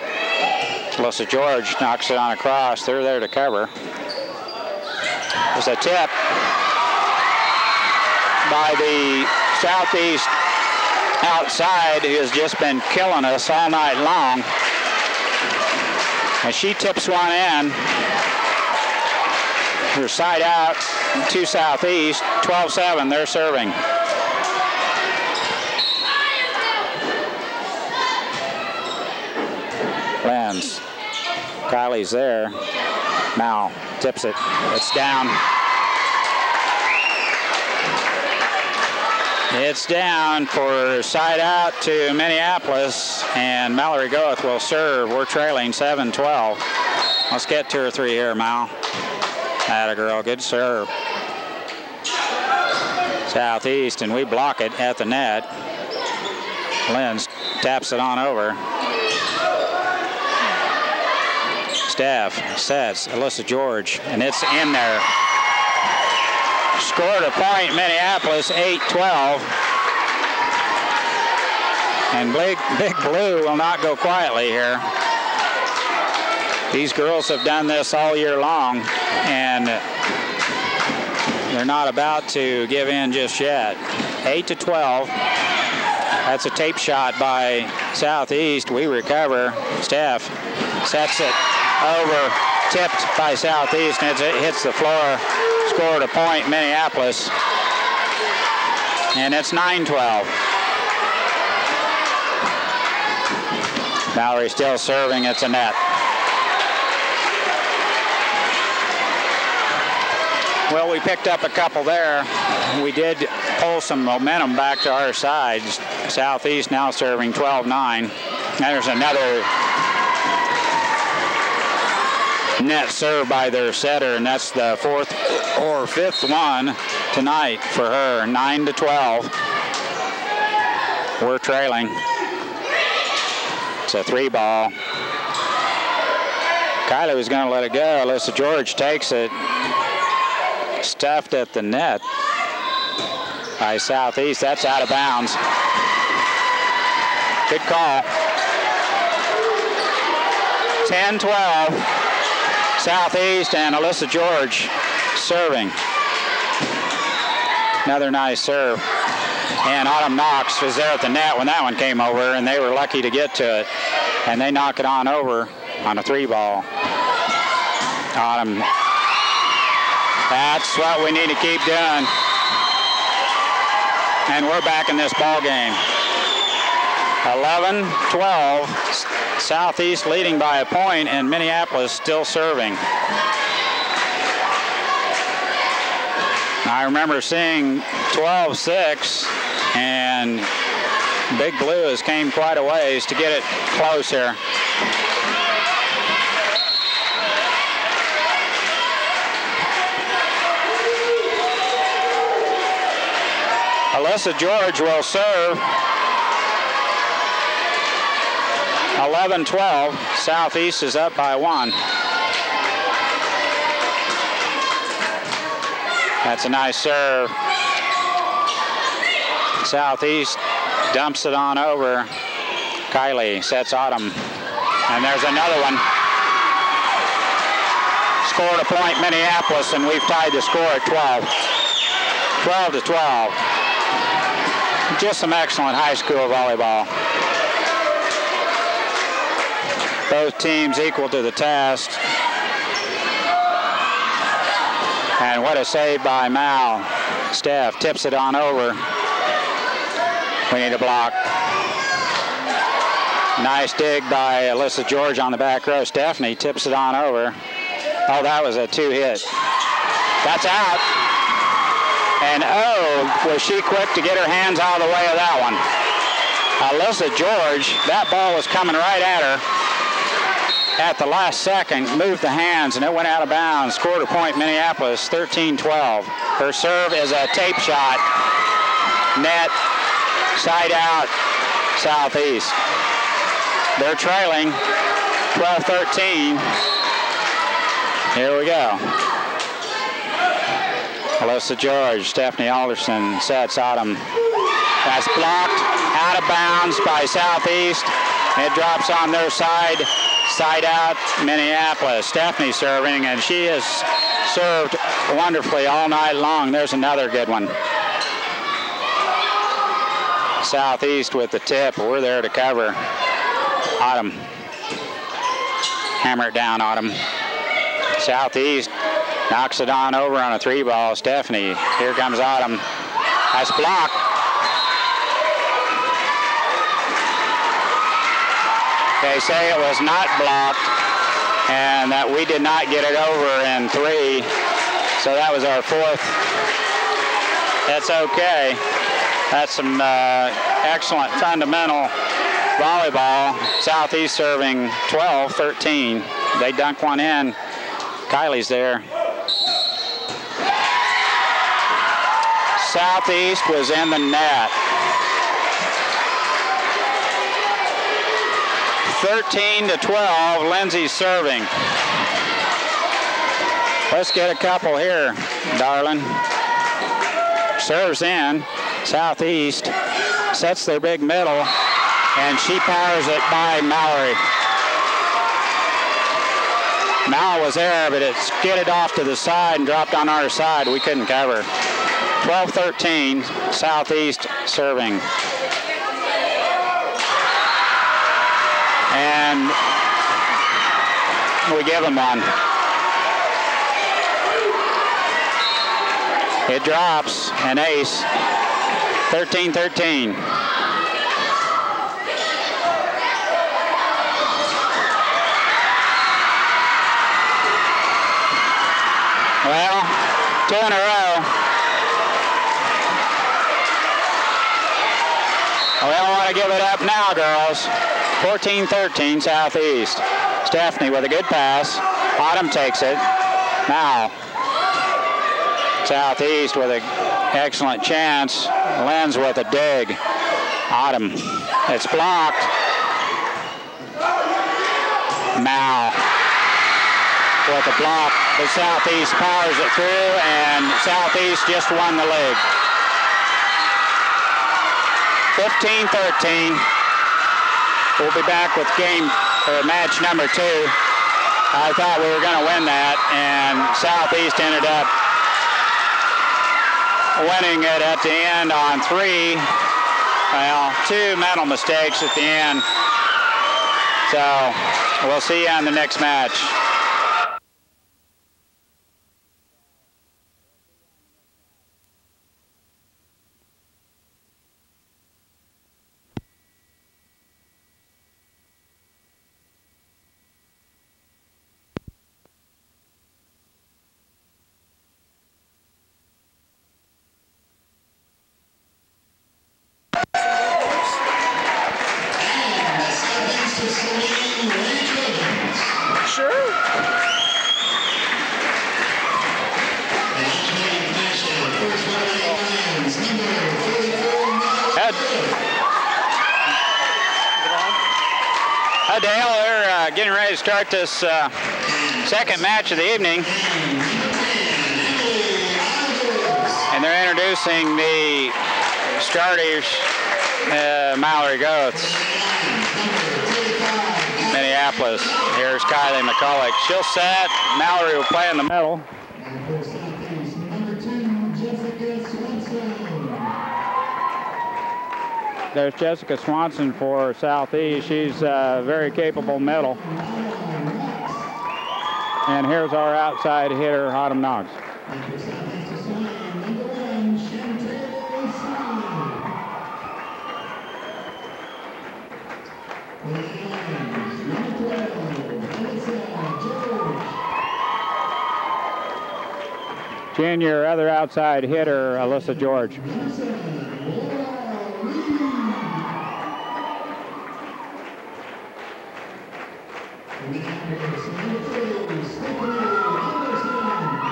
Alyssa George knocks it on across. They're there to cover. There's a tip by the Southeast outside, who has just been killing us all night long. And she tips one in. Her side out to Southeast. 12-7, they're serving. Kylie's there. Mal tips it. It's down. It's down for side out to Minneapolis, and Mallory Goeth will serve. We're trailing 7-12. Let's get 2 or 3 here, Mal. Atta girl, good serve. Southeast, and we block it at the net. Lynn taps it on over. Steph sets, Alyssa George, and it's in there. Scored a point, Minneapolis, 8-12. And Big Blue will not go quietly here. These girls have done this all year long, and they're not about to give in just yet. 8-12. That's a tape shot by Southeast. We recover. Steph sets it over, tipped by Southeast, and it hits the floor. Scored a point, Minneapolis. And it's 9-12. Mallory still serving. It's a net. Well, we picked up a couple there. We did pull some momentum back to our side. Southeast now serving 12-9. There's another net serve by their setter, and that's the 4th or 5th one tonight for her. 9-12. We're trailing. It's a 3-ball. Kylie was going to let it go. Alyssa George takes it. Stuffed at the net by Southeast. That's out of bounds. Good call. 10-12. Southeast, and Alyssa George serving. Another nice serve. And Autumn Knox was there at the net when that one came over, and they were lucky to get to it. And they knock it on over on a 3-ball. Autumn. That's what we need to keep doing. And we're back in this ball game. 11-12. Southeast leading by a point, and Minneapolis still serving. I remember seeing 12-6, and Big Blue has came quite a ways to get it close here. Alyssa George will serve. 11-12. Southeast is up by 1. That's a nice serve. Southeast dumps it on over. Kylie sets Autumn. And there's another one. Scored a point, Minneapolis, and we've tied the score at 12. 12-12. Just some excellent high school volleyball. Both teams equal to the task. And what a save by Mal. Steph tips it on over. We need a block. Nice dig by Alyssa George on the back row. Stephanie tips it on over. Oh, that was a 2-hit. That's out. And oh, was she quick to get her hands out of the way of that one. Alyssa George, that ball was coming right at her. At the last second, moved the hands, and it went out of bounds. Scored a point, Minneapolis, 13-12. Her serve is a tape shot. Net, side out, Southeast. They're trailing 12-13. Here we go. Alyssa George, Stephanie Alderson sets Autumn. That's blocked, out of bounds by Southeast. It drops on their side. Side out, Minneapolis. Stephanie serving, and she has served wonderfully all night long. There's another good one. Southeast with the tip. We're there to cover. Autumn. Hammer it down, Autumn. Southeast knocks it on over on a 3-ball. Stephanie, here comes Autumn. That's blocked. They say it was not blocked. and that we did not get it over in 3, so that was our 4th. That's okay. That's some excellent fundamental volleyball. Southeast serving 12-13. They dunk one in. Kylie's there. Southeast was in the net. 13-12, Lindsay's serving. Let's get a couple here, darling. Serves in, Southeast, sets their big middle, and she powers it by Mallory. Mal was there, but it skidded off to the side and dropped on our side. We couldn't cover. 12-13, Southeast serving. And we give them one. It drops, an ace, 13-13. Well, 2 in a row. We don't want to give it up now, girls. 14-13, Southeast. Stephanie with a good pass. Autumn takes it. Now, Southeast with an excellent chance. Lenz with a dig. Autumn. It's blocked. Now, with the block, the Southeast powers it through, and Southeast just won the league. 15-13. We'll be back with match number 2. I thought we were going to win that, and Southeast ended up winning it at the end on 3. Well, 2 mental mistakes at the end. So we'll see you on the next match. Dale, they're getting ready to start this second match of the evening. And they're introducing the starters, Mallory Goetz, Minneapolis. Here's Kylie McCulloch. She'll set. Mallory will play in the middle. There's Jessica Swanson for Southeast. She's a very capable middle. And here's our outside hitter, Autumn Knox. Junior, other outside hitter, Alyssa George.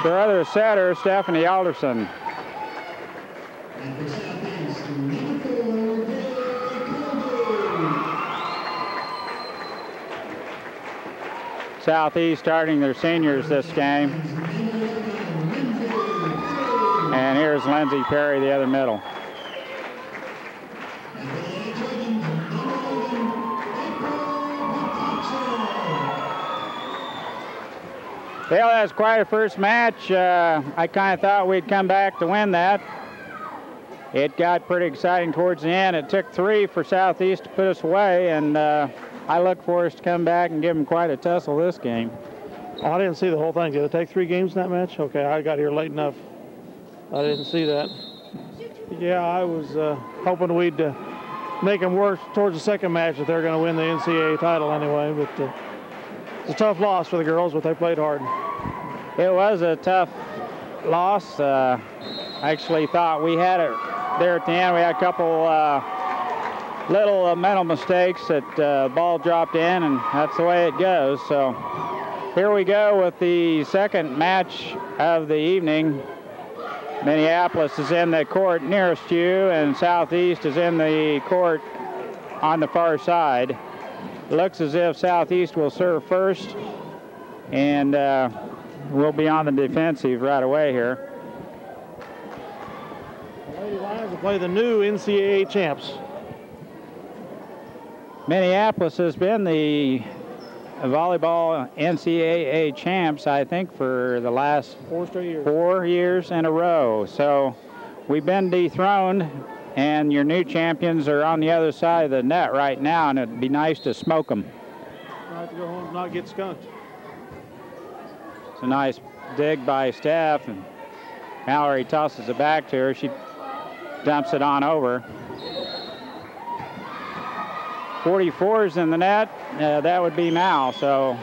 Their other setter, Stephanie Alderson. Southeast starting their seniors this game. And here's Lindsay Perry, the other middle. Dale, that's quite a first match. I kind of thought we'd come back to win that. It got pretty exciting towards the end. It took 3 for Southeast to put us away, and I look for us to come back and give them quite a tussle this game. Oh, I didn't see the whole thing. Did it take 3 games in that match? Okay, I got here late enough. I didn't see that. Yeah, I was hoping we'd make them work towards the second match if they're going to win the NCAA title anyway, but It's a tough loss for the girls, but they played hard. It was a tough loss. I actually thought we had it there at the end. We had a couple little mental mistakes that ball dropped in, and that's the way it goes. So here we go with the second match of the evening. Minneapolis is in the court nearest you, and Southeast is in the court on the far side. Looks as if Southeast will serve first, and we'll be on the defensive right away here. The Lady Lions will play the new NCAA champs. Minneapolis has been the volleyball NCAA champs, I think, for the last 4 straight years. 4 years in a row. So we've been dethroned, and your new champions are on the other side of the net right now, and it'd be nice to smoke them. I have to go home and not get skunked. It's a nice dig by Steph, and Mallory tosses it back to her. She dumps it on over. 44's in the net. That would be Mal, so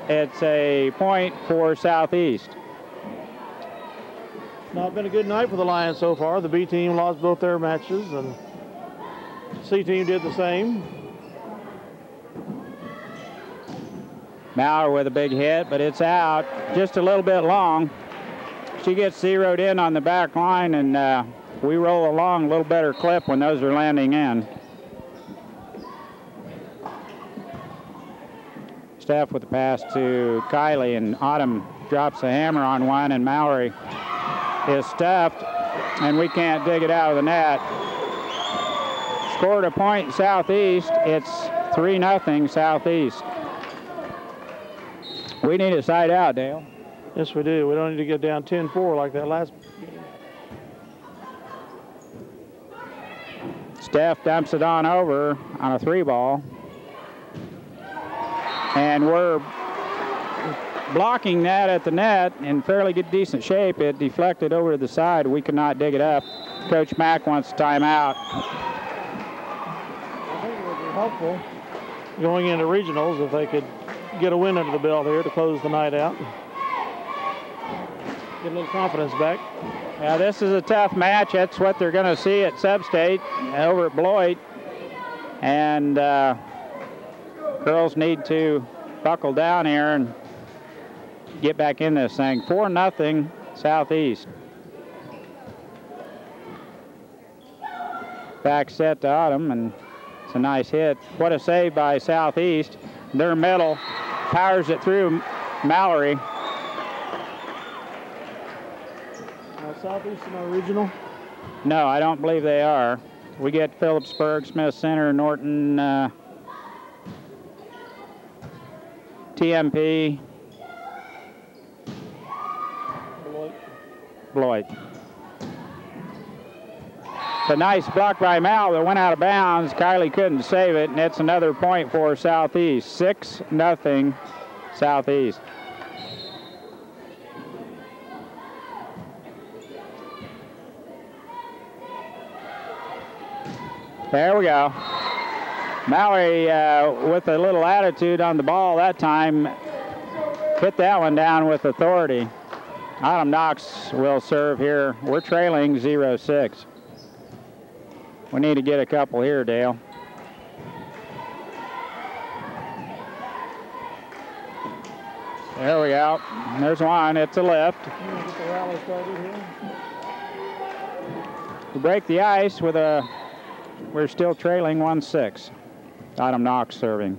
it's a point for Southeast. Not been a good night for the Lions so far. The B team lost both their matches, and C team did the same. Maurer with a big hit, but it's out just a little bit long. She gets zeroed in on the back line, and we roll along a little better clip when those are landing in. Steph with the pass to Kylie, and Autumn drops the hammer on one, and Mallory is stuffed, and we can't dig it out of the net. Scored a point Southeast. It's 3-0 Southeast. We need a side out, Dale. Yes, we do. We don't need to get down 10-4 like that last game. Steph dumps it on over on a 3-ball. And we're blocking that at the net in fairly good, decent shape. It deflected over to the side. We could not dig it up. Coach Mack wants a timeout. I think it would be helpful going into regionals if they could get a win under the belt here to close the night out. Get a little confidence back. Yeah, this is a tough match. That's what they're going to see at Substate over at Beloit. And girls need to buckle down here and get back in this thing. 4-0 Southeast. Back set to Autumn, and it's a nice hit. What a save by Southeast. Their middle powers it through Mallory. Southeast in our regional? No, I don't believe they are. We get Phillipsburg, Smith Center, Norton, TMP, Beloit. It's a nice block by Mal that went out of bounds. Kylie couldn't save it, and it's another point for Southeast. 6-0 Southeast. There we go. Mallory with a little attitude on the ball that time hit that one down with authority. Autumn Knox will serve here. We're trailing 0-6. We need to get a couple here, Dale. There we go. There's one. It's a lift. Get the rally started here. We break the ice with a... We're still trailing 1-6. Autumn Knox serving.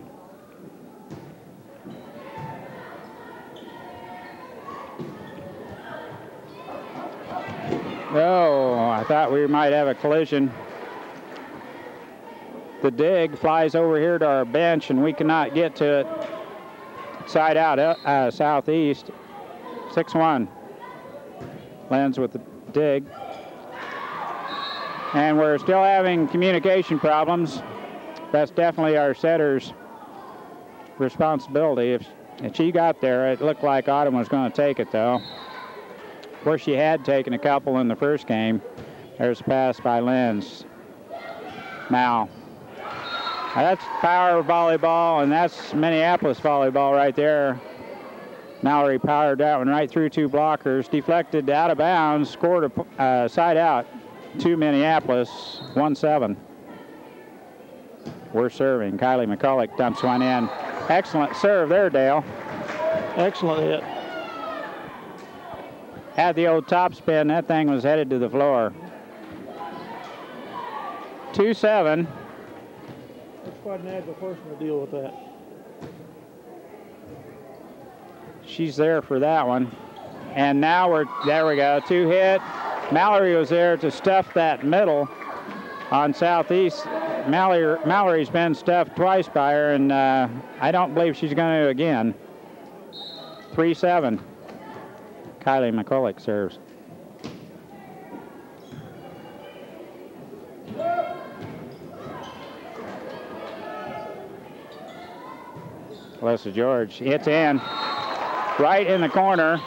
Oh, I thought we might have a collision. The dig flies over here to our bench, and we cannot get to it. Side out, Southeast. 6-1. Lenz with the dig. And we're still having communication problems. That's definitely our setter's responsibility. If she got there, it looked like Autumn was going to take it, though. Of course, she had taken a couple in the first game. There's a pass by Lenz. Mal. That's Power Volleyball, and that's Minneapolis Volleyball right there. Mallory powered that one right through 2 blockers, deflected out of bounds, scored a side out to Minneapolis, 1-7. We're serving. Kylie McCulloch dumps one in. Excellent serve there, Dale. Excellent hit. Had the old top spin. That thing was headed to the floor. 2-7. That's quite an agile person to deal with that. She's there for that one. And now there we go, 2 hit. Mallory was there to stuff that middle on Southeast. Mallory's been stuffed twice by her, and I don't believe she's going to again. 3-7. Kylie McCulloch serves. Alyssa George hits in. Right in the corner.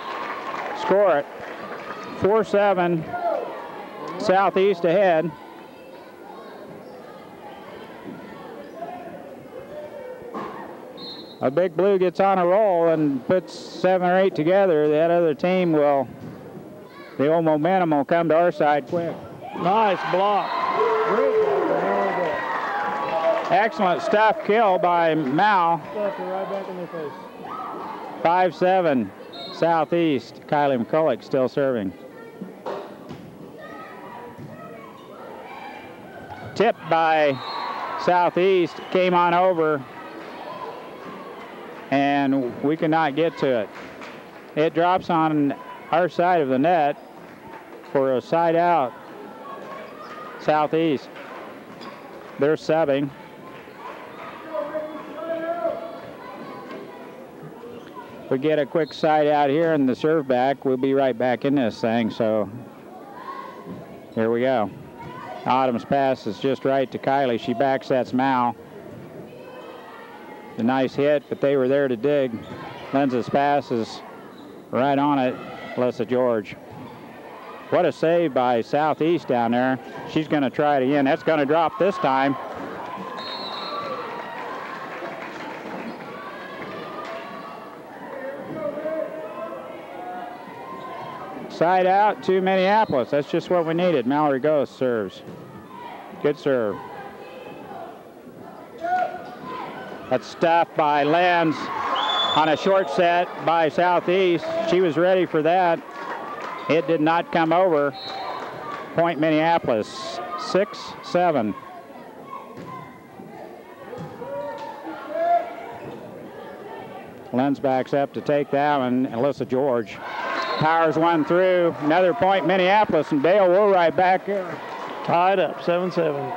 Score it. 4-7. Southeast ahead. A Big Blue gets on a roll and puts 7 or 8 together. That other team the old momentum will come to our side quick. Nice block. Excellent stuff kill by Mal. Stuffed her right back in their face. 5-7 Southeast. Kylie McCulloch still serving. Tipped by Southeast, came on over, and we cannot get to it. It drops on our side of the net for a side out. Southeast. They're subbing. We get a quick side out here and the serve back. We'll be right back in this thing, so here we go. Autumn's pass is just right to Kylie. She backsets Mal. A nice hit, but they were there to dig. Lenz's pass is right on it. Alyssa George. What a save by Southeast down there. She's going to try it again. That's going to drop this time. Side out to Minneapolis. That's just what we needed. Mallory Ghost serves. Good serve. That's stuffed by Lenz on a short set by Southeast. She was ready for that. It did not come over. Point Minneapolis, 6-7. Lenz backs up to take that one. Alyssa George powers one through. Another point Minneapolis, and Dale, we're right back here. Tied up, 7-7.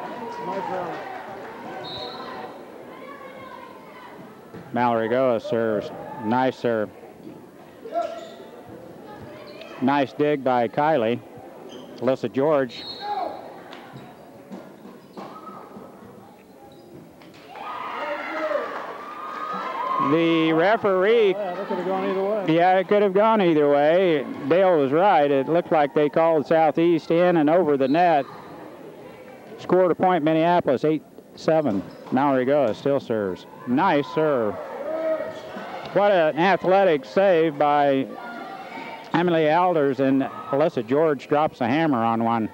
Mallory Goa serves. Nice serve. Nice dig by Kylie. Alyssa George. The referee. Yeah, that could have gone either way. Yeah, it could have gone either way. Dale was right. It looked like they called Southeast in and over the net. Scored a point Minneapolis, 8-7. Mallory Goa still serves. Nice serve. What an athletic save by Emily Alders, and Alyssa George drops a hammer on one.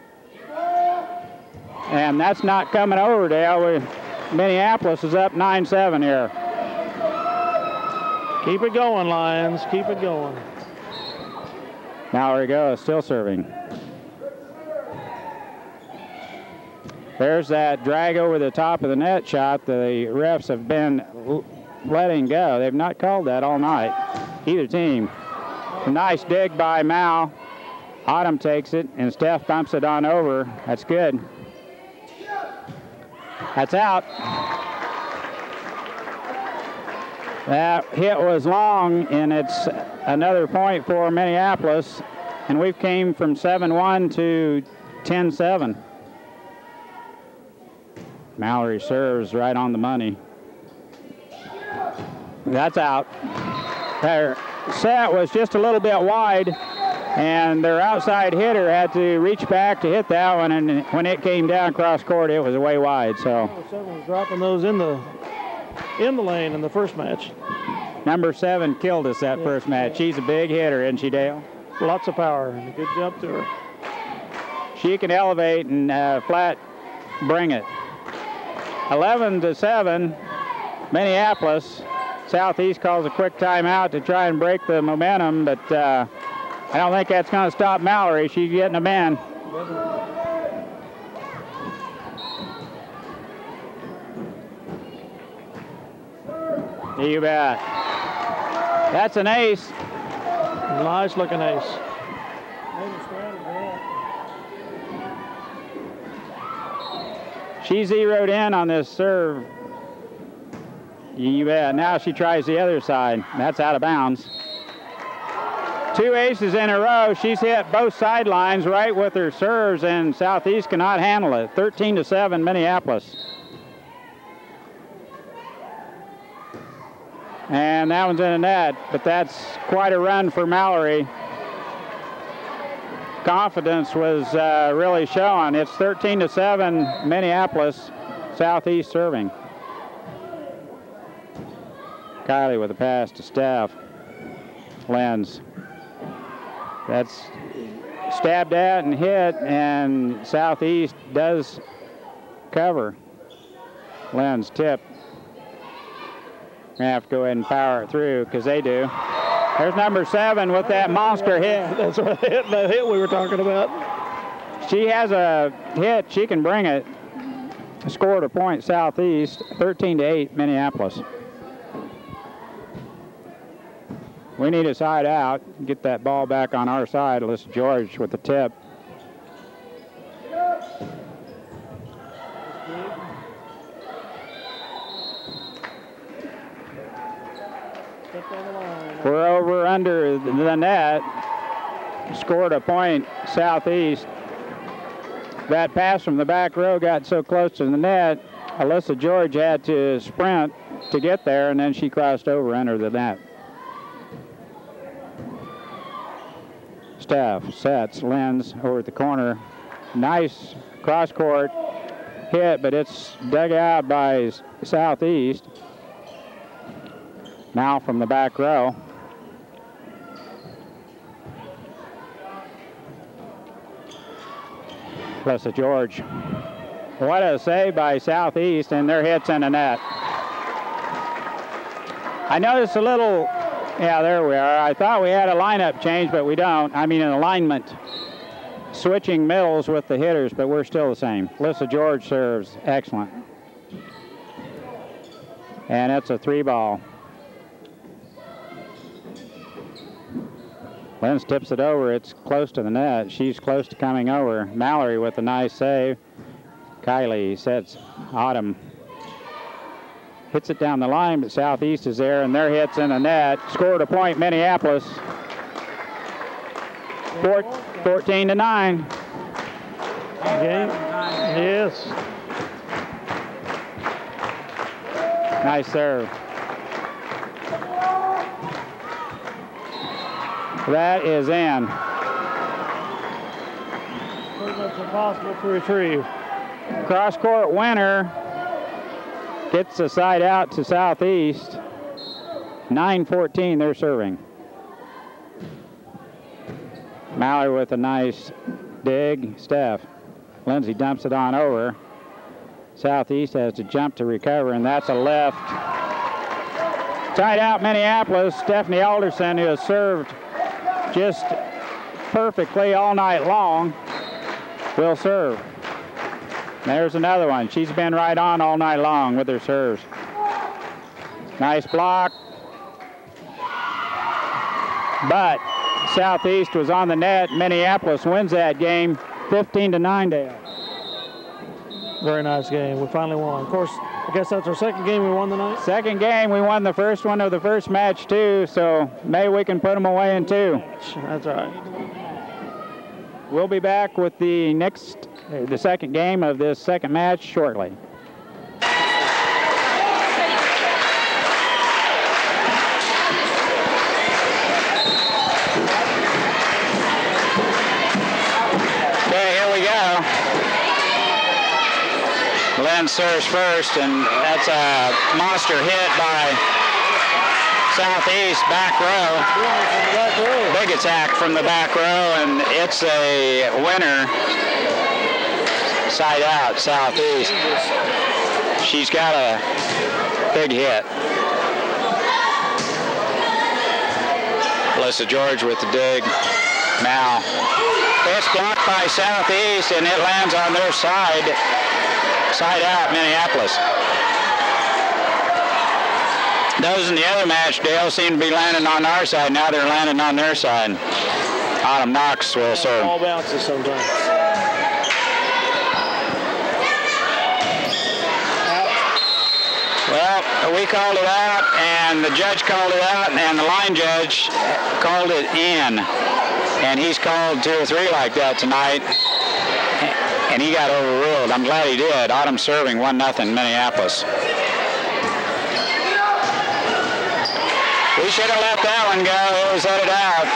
And that's not coming over, Dale. Minneapolis is up 9-7 here. Keep it going, Lions. Keep it going. Mallory Goa still serving. There's that drag over the top of the net shot the refs have been letting go. They've not called that all night, either team. A nice dig by Mal. Autumn takes it, and Steph bumps it on over. That's good. That's out. That hit was long, and it's another point for Minneapolis, and we've came from 7-1 to 10-7. Mallory serves right on the money. That's out. Their set was just a little bit wide, And their outside hitter had to reach back to hit that one, and when it came down cross court, it was way wide. So Number 7 was dropping those in the lane in the first match. number 7 killed us that first match. She's a big hitter, isn't she, Dale? Lots of power and a good jump to her. She can elevate and flat bring it. 11-7, Minneapolis. Southeast calls a quick timeout to try and break the momentum, but I don't think that's going to stop Mallory. She's getting a man. You bet. That's an ace. Nice looking ace. She zeroed in on this serve. You bet. Now she tries the other side. That's out of bounds. 2 aces in a row. She's hit both sidelines right with her serves, and Southeast cannot handle it. 13-7, Minneapolis. And that one's in the net, but that's quite a run for Mallory. Confidence was really showing. It's 13-7, Minneapolis, Southeast serving. Kylie with a pass to Steph. Lenz. That's stabbed at and hit, and Southeast does cover. Lenz tip. Gonna have to go ahead and power it through because they do. There's number 7 with that monster hit. That's right, that hit we were talking about. She has a hit. She can bring it. Scored a point Southeast. 13-8, Minneapolis. We need a side out. Get that ball back on our side. Alyssa George with the tip. We're over under the net. Scored a point Southeast. That pass from the back row got so close to the net, Alyssa George had to sprint to get there, and then she crossed over under the net. Steph sets, Lenz over at the corner. Nice cross-court hit, but it's dug out by Southeast. Now from the back row. Alyssa George. What a save by Southeast, and their hits in the net. I noticed a little. Yeah, there we are. I thought we had a lineup change, but we don't. I mean, an alignment. Switching middles with the hitters, but we're still the same. Alyssa George serves. Excellent. And it's a 3-ball. Lenz tips it over. It's close to the net. She's close to coming over. Mallory with a nice save. Kylie sets Autumn. Hits it down the line, but Southeast is there, and their hit's in the net. Scored a point, Minneapolis. 14-9. Game. Yes. Nice serve. That is in. Pretty much impossible to retrieve. Cross-court winner. Gets the side out to Southeast. 9-14, they're serving. Mallory with a nice dig. Steph. Lindsay dumps it on over. Southeast has to jump to recover, and that's a left. Tied out Minneapolis. Stephanie Alderson, who has served just perfectly all night long, will serve. There's another one. She's been right on all night long with her serves. Nice block. But Southeast was on the net. Minneapolis wins that game 15-9, Dale. Very nice game. We finally won. Of course, I guess that's our second game we won tonight. Second game, we won the first one of the first match too, so maybe we can put them away in 2. That's right. We'll be back with the second game of this second match shortly. Lynn serves first, and that's a monster hit by Southeast back row. Big attack from the back row, and it's a winner. Side out, Southeast. She's got a big hit. Alyssa George with the dig. Now, it's blocked by Southeast, and it lands on their side. Side out, Minneapolis. Those in the other match, Dale, seem to be landing on our side. Now they're landing on their side. Autumn Knox will serve. All bounces sometimes. Well, we called it out, and the judge called it out, and the line judge called it in. And he's called 2 or 3 like that tonight, and he got overruled. I'm glad he did. Autumn serving 1-0 Minneapolis. We should have let that one go. It was headed out.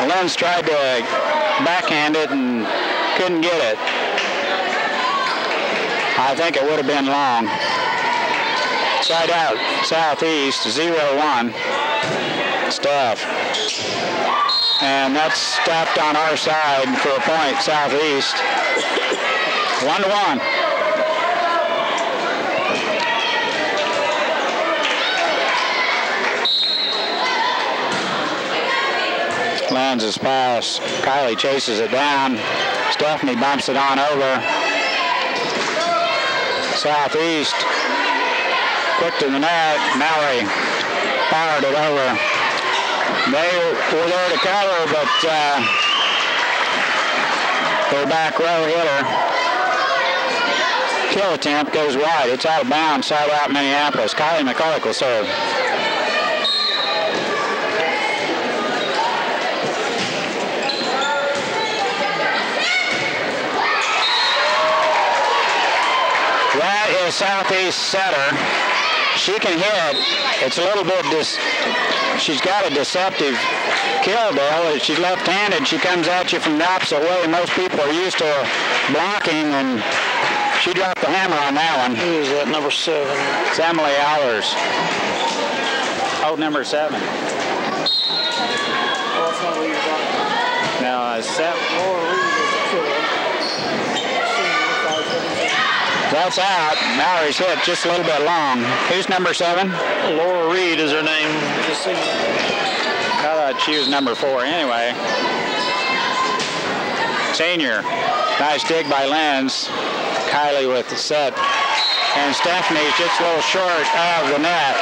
Lenz tried to backhand it and couldn't get it. I think it would have been long. Side out, Southeast, 0-1. Stuff. And that's stopped on our side for a point, Southeast. 1-1. Lenz's pass. Kylie chases it down. Stephanie bumps it on over. Southeast. Quick to the net. Mallory fired it over. They were there to cover, but their back row hitter. Kill attempt goes wide. It's out of bounds. Side out Minneapolis. Kylie McCulloch will serve. That is Southeast setter. She can hit. It's a little bit she's got a deceptive kill, Dale. She's left-handed. She comes at you from the opposite way. Most people are used to blocking, and she dropped the hammer on that one. Who is that, number 7? It's Emily Allers. Oh, number 7. Oh, that's not what you're talking about. No, 7. Laura Reed is a killer. That's out. Mallory's hit just a little bit long. Who's number 7? Laura Reed is her name. Just seen I thought she was number 4 anyway. Senior. Nice dig by Lenz. Kylie with the set. And Stephanie's just a little short of the net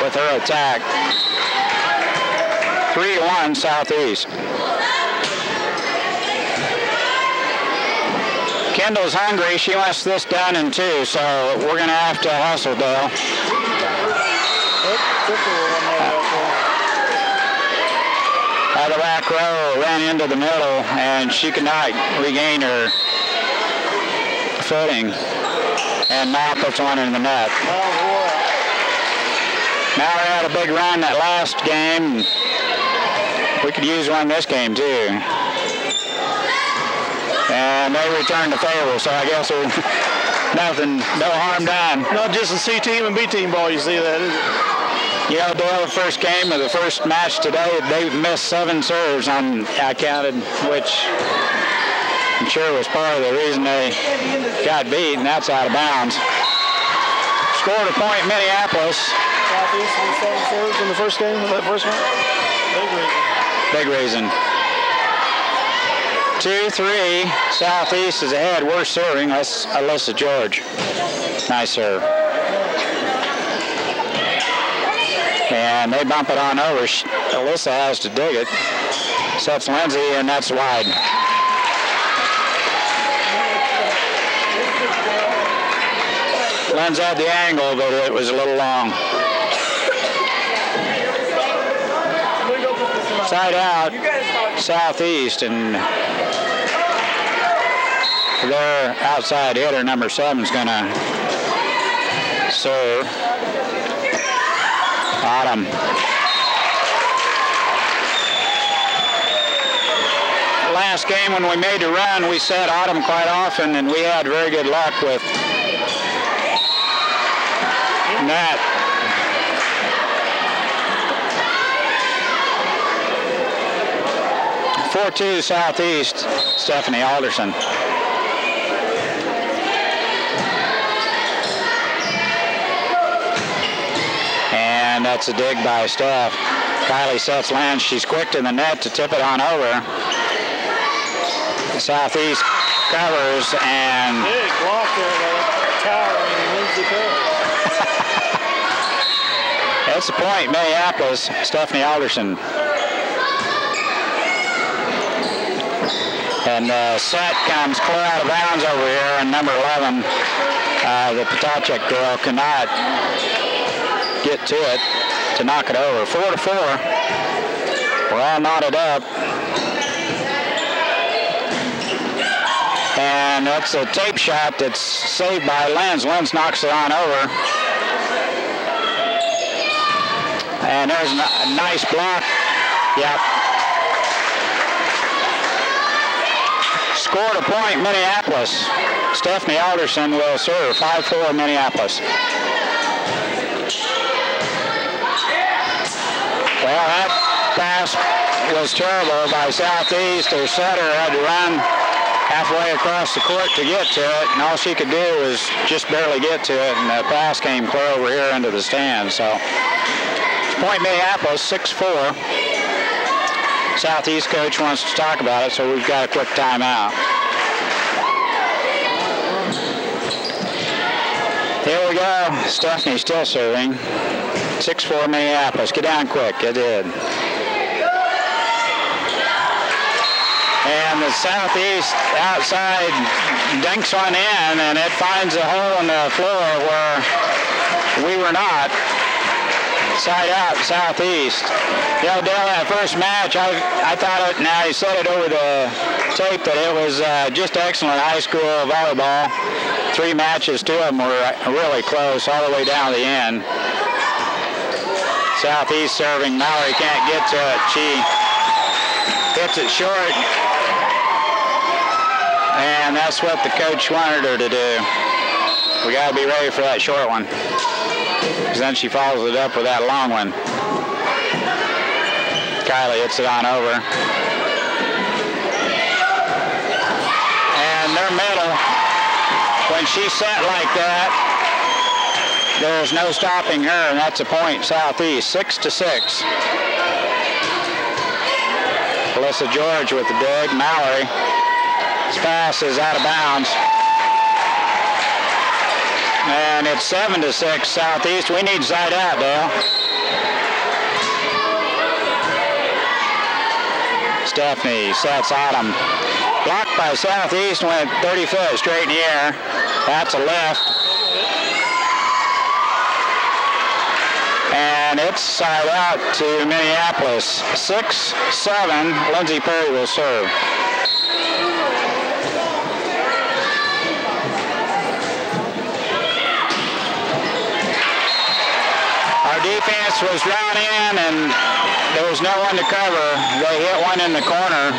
with her attack. 3-1 Southeast. Kendall's hungry. She wants this done in 2, so we're going to have to hustle, Dale. The back row ran into the middle, and she could not regain her footing. And now puts one in the net. Now we had a big run that last game. We could use one this game, too. And they returned the favor, so I guess there's nothing, no harm done. Not just the C team and B team ball, you see that, is it? You know, Dale, the first game of the first match today, they missed 7 serves on, I counted, which I'm sure was part of the reason they got beat, and that's out of bounds. Scored a point, Minneapolis. Southeast with 7 serves in the first game of that first match? Big reason. 2-3, Southeast is ahead. We're serving. That's Alyssa George. Nice serve. And they bump it on over. Alyssa has to dig it. Sets Lindsay, and that's wide. Lindsay had the angle, but it was a little long. Side out, Southeast, and their outside hitter, number 7, is going to serve. last game when we made a run, we set Autumn quite often, and we had very good luck with that. 4-2 Southeast, Stephanie Alderson. And that's a dig by Steph. Kylie sets lands. She's quick to the net to tip it on over. Southeast covers and... Big block there by towering Lindsay Perry. That's a point, Minneapolis, Stephanie Alderson. And the set comes clear out of bounds over here, and number 11, the Potachek girl, cannot get to it to knock it over. 4-4. We're all knotted up. And that's a tape shot that's saved by Lenz. Lenz knocks it on over. And there's a nice block. Yep. Scored a point, Minneapolis. Stephanie Alderson will serve. 5-4 Minneapolis. Well, that pass was terrible by Southeast. Their setter had to run halfway across the court to get to it, and all she could do was just barely get to it, and the pass came clear over here into the stand. So, point Minneapolis, 6-4. Southeast coach wants to talk about it, so we've got a quick timeout. Here we go. Stephanie still serving. 6-4 Minneapolis. Get down quick. It did. And the Southeast outside dunks one in, and it finds a hole in the floor where we were not. Side out, Southeast. You know, Dale, that first match, I thought it, now he said it over the tape, that it was just excellent high school volleyball. 3 matches, 2 of them were really close all the way down to the end. Southeast serving. Mallory can't get to it. She hits it short. And that's what the coach wanted her to do. We got to be ready for that short one. Because then she follows it up with that long one. Kylie hits it on over. And their middle, when she's set like that, there's no stopping her, and that's a point Southeast, 6-6. Alyssa George with the dig. Mallory. This pass is out of bounds. And it's 7-6 Southeast. We need side out, Dale. Stephanie sets Autumn. Blocked by Southeast, went 30 foot straight in the air. That's a lift. And it's side out to Minneapolis. 6-7. Lindsay Perry will serve. Our defense was drawn in, and there was no one to cover. They hit one in the corner.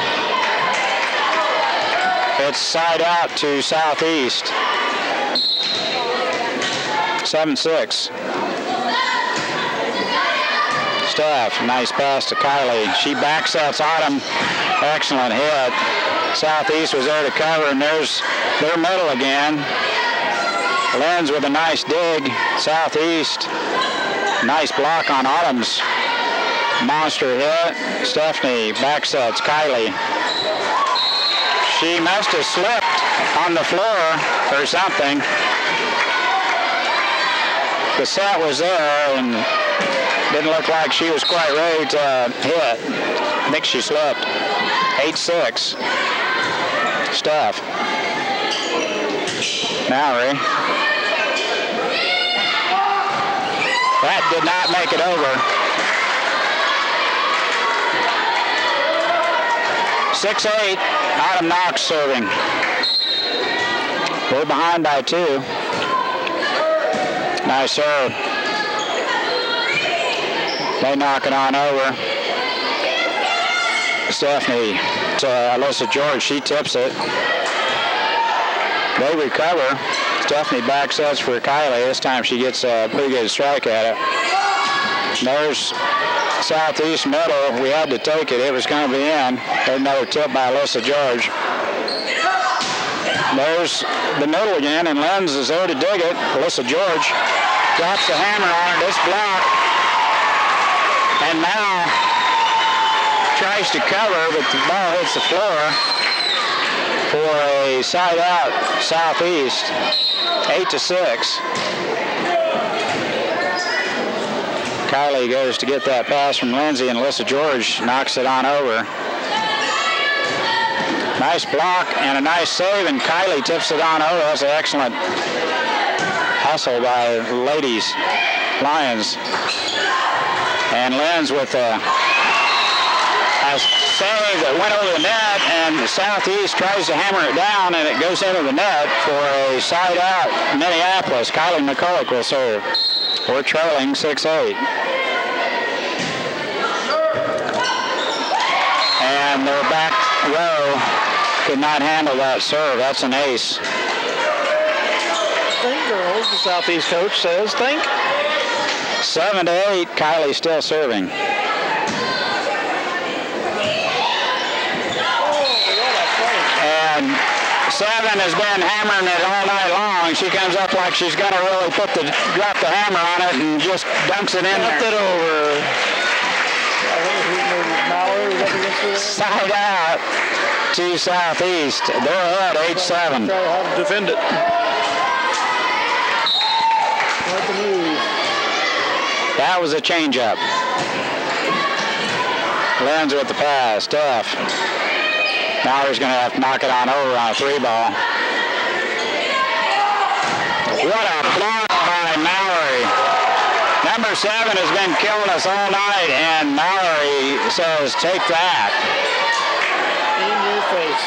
It's side out to Southeast. 7-6. Steph, nice pass to Kylie. She backsets Autumn. Excellent hit. Southeast was there to cover, and there's their middle again. Lenz with a nice dig. Southeast. Nice block on Autumn's monster hit. Stephanie backsets Kylie. She must have slipped on the floor or something. The set was there, and didn't look like she was quite ready to hit. I think she slipped. 8-6. Steph. Mallory. That did not make it over. 6-8. Autumn Knox serving. We're behind by 2. Nice serve. They knock it on over. Stephanie to Alyssa George. She tips it. They recover. Stephanie back sets for Kylie. This time she gets a pretty good strike at it. There's Southeast middle. We had to take it. It was going to be in. There's another tip by Alyssa George. There's the middle again, and Lenz is there to dig it. Alyssa George drops the hammer on it. It's blocked. And now tries to cover, but the ball hits the floor for a side out Southeast. 8-6. Kylie goes to get that pass from Lindsay, and Alyssa George knocks it on over. Nice block and a nice save, and Kylie tips it on over. That's an excellent hustle by ladies Lions. And Lenz with a save that went over the net, and Southeast tries to hammer it down, and it goes into the net for a side out Minneapolis. Kylie McCulloch will serve. We're trailing 6-8. And their back row could not handle that serve. That's an ace. Think, girls, the Southeast coach says. Think. 7-8. Kylie still serving. And Seven has been hammering it all night long. She comes up like she's going to really drop the hammer on it and just dunks it in there. It over. Side out to Southeast. They're ahead 8-7. Try how to defend it. Quite the move. That was a changeup. Lenz with the pass. Tough. Mallory's going to have to knock it on over on a 3-ball. What a block by Mallory. Number 7 has been killing us all night, and Mallory says, take that. In your face.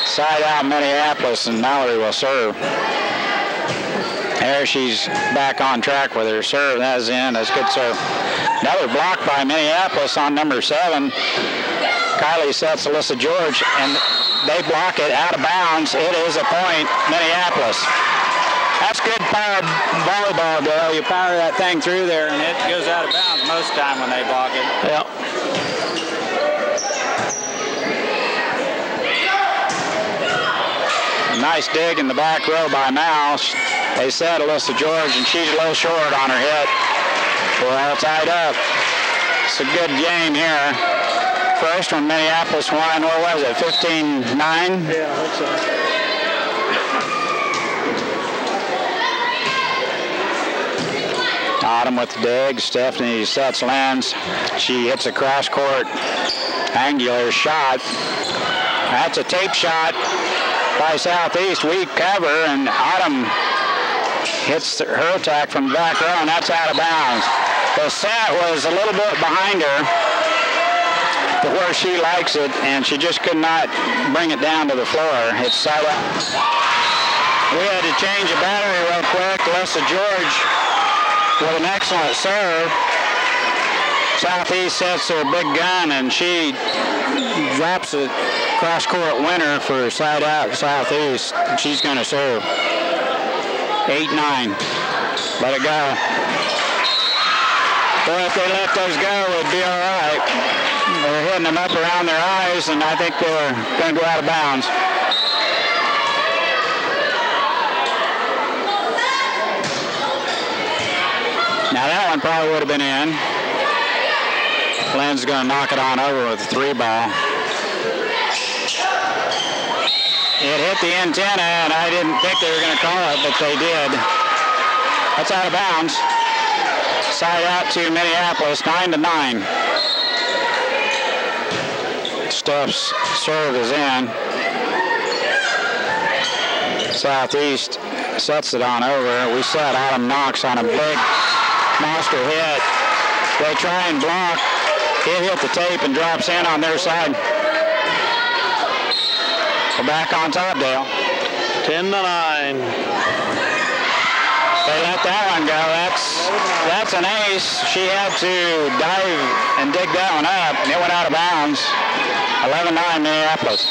Side out Minneapolis, and Mallory will serve. There she's back on track with her serve. That's in. That's a good serve. Another block by Minneapolis on number 7. Kylie sets Alyssa George, and they block it out of bounds. It is a point, Minneapolis. That's good power volleyball, Dale. You power that thing through there, and it goes out of bounds most of the time when they block it. Yeah. Nice dig in the back row by Mouse. They set Alyssa George, and she's a little short on her hit. We're all tied up. It's a good game here. First one, Minneapolis won, what was it, 15-9? Yeah, I hope so. Autumn with the dig. Stephanie sets Lenz. She hits a cross-court angular shot. That's a tape shot by Southeast. We cover, and Autumn hits her attack from the back row, and that's out of bounds. The set was a little bit behind her to where she likes it, and she just could not bring it down to the floor. It's side out. We had to change the battery real quick. Alyssa George with an excellent serve. Southeast sets her big gun, and she drops a cross-court winner for side out Southeast. And she's going to serve. 8-9. Let it go. Boy, if they let those go, it'd be all right. They're hitting them up around their eyes, and I think they're going to go out of bounds. Now that one probably would have been in. Lenz is going to knock it on over with a 3-ball. It hit the antenna, and I didn't think they were going to call it, but they did. That's out of bounds. Side out to Minneapolis, 9-9. Steph's serve is in. Southeast sets it on over. We set Autumn Knox on a big monster hit. They try and block. It hit the tape and drops in on their side. We're back on top, Dale. 10-9. They let that one go. That's an ace. She had to dive and dig that one up, and it went out of bounds. 11-9 Minneapolis.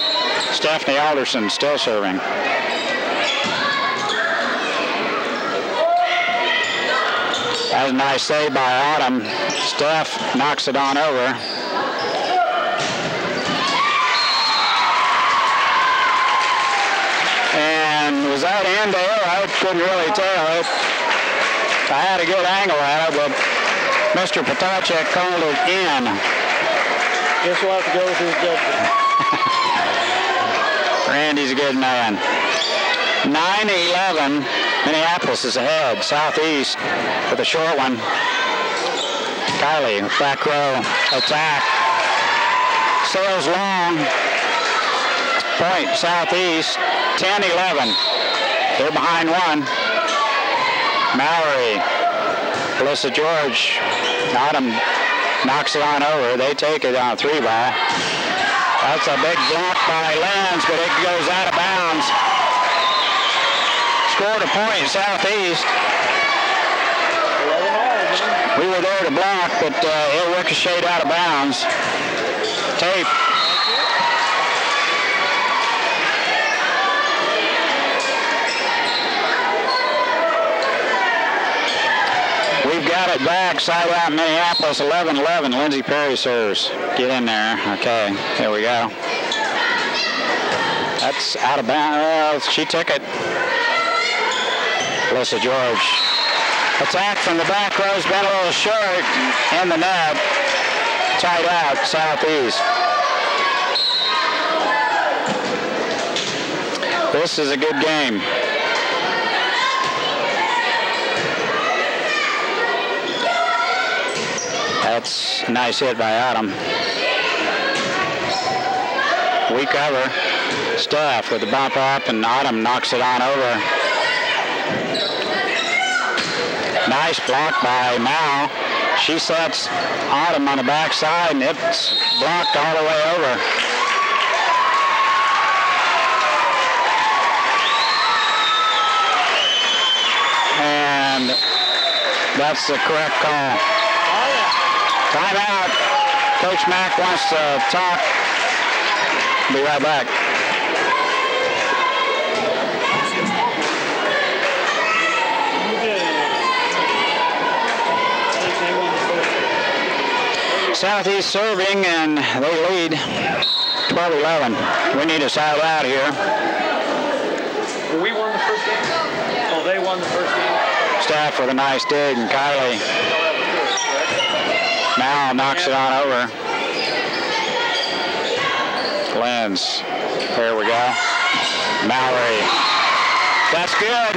Stephanie Alderson still serving. That was a nice save by Autumn. Steph knocks it on over. And was that in there? I couldn't really tell it. I had a good angle at it, but Mr. Potacek called it in. Guess we'll have to go with his judgment. Randy's a good man. 9-11. Minneapolis is ahead. Southeast with a short one. Kylie, back row, attack. Sails long. Point, Southeast, 10-11. They're behind one. Mallory, Alyssa George, Autumn knocks it on over. They take it on a 3-ball. That's a big block by Lenz, but it goes out of bounds. Scored a point, Southeast. We were there to block, but it ricocheted out of bounds. Tape. We've got it back, side out Minneapolis, 11-11. Lindsay Perry serves. Get in there. Okay, there we go. That's out of bounds. She took it. Alyssa George. Attack from the back row's been a little short in the net. Tied out, Southeast. This is a good game. That's a nice hit by Autumn. We cover. Steph with the bump up, and Autumn knocks it on over. Nice block by Mal. She sets Autumn on the backside, and it's blocked all the way over. And that's the correct call. Timeout. Coach Mack wants to talk. Be right back. Southeast serving, and they lead 12-11. We need a side out here. We won the first game? Yeah. Oh, they won the first game? Staff with a nice dig, and Kylie now knocks it on over. Lenz. There we go. Mallory. That's good.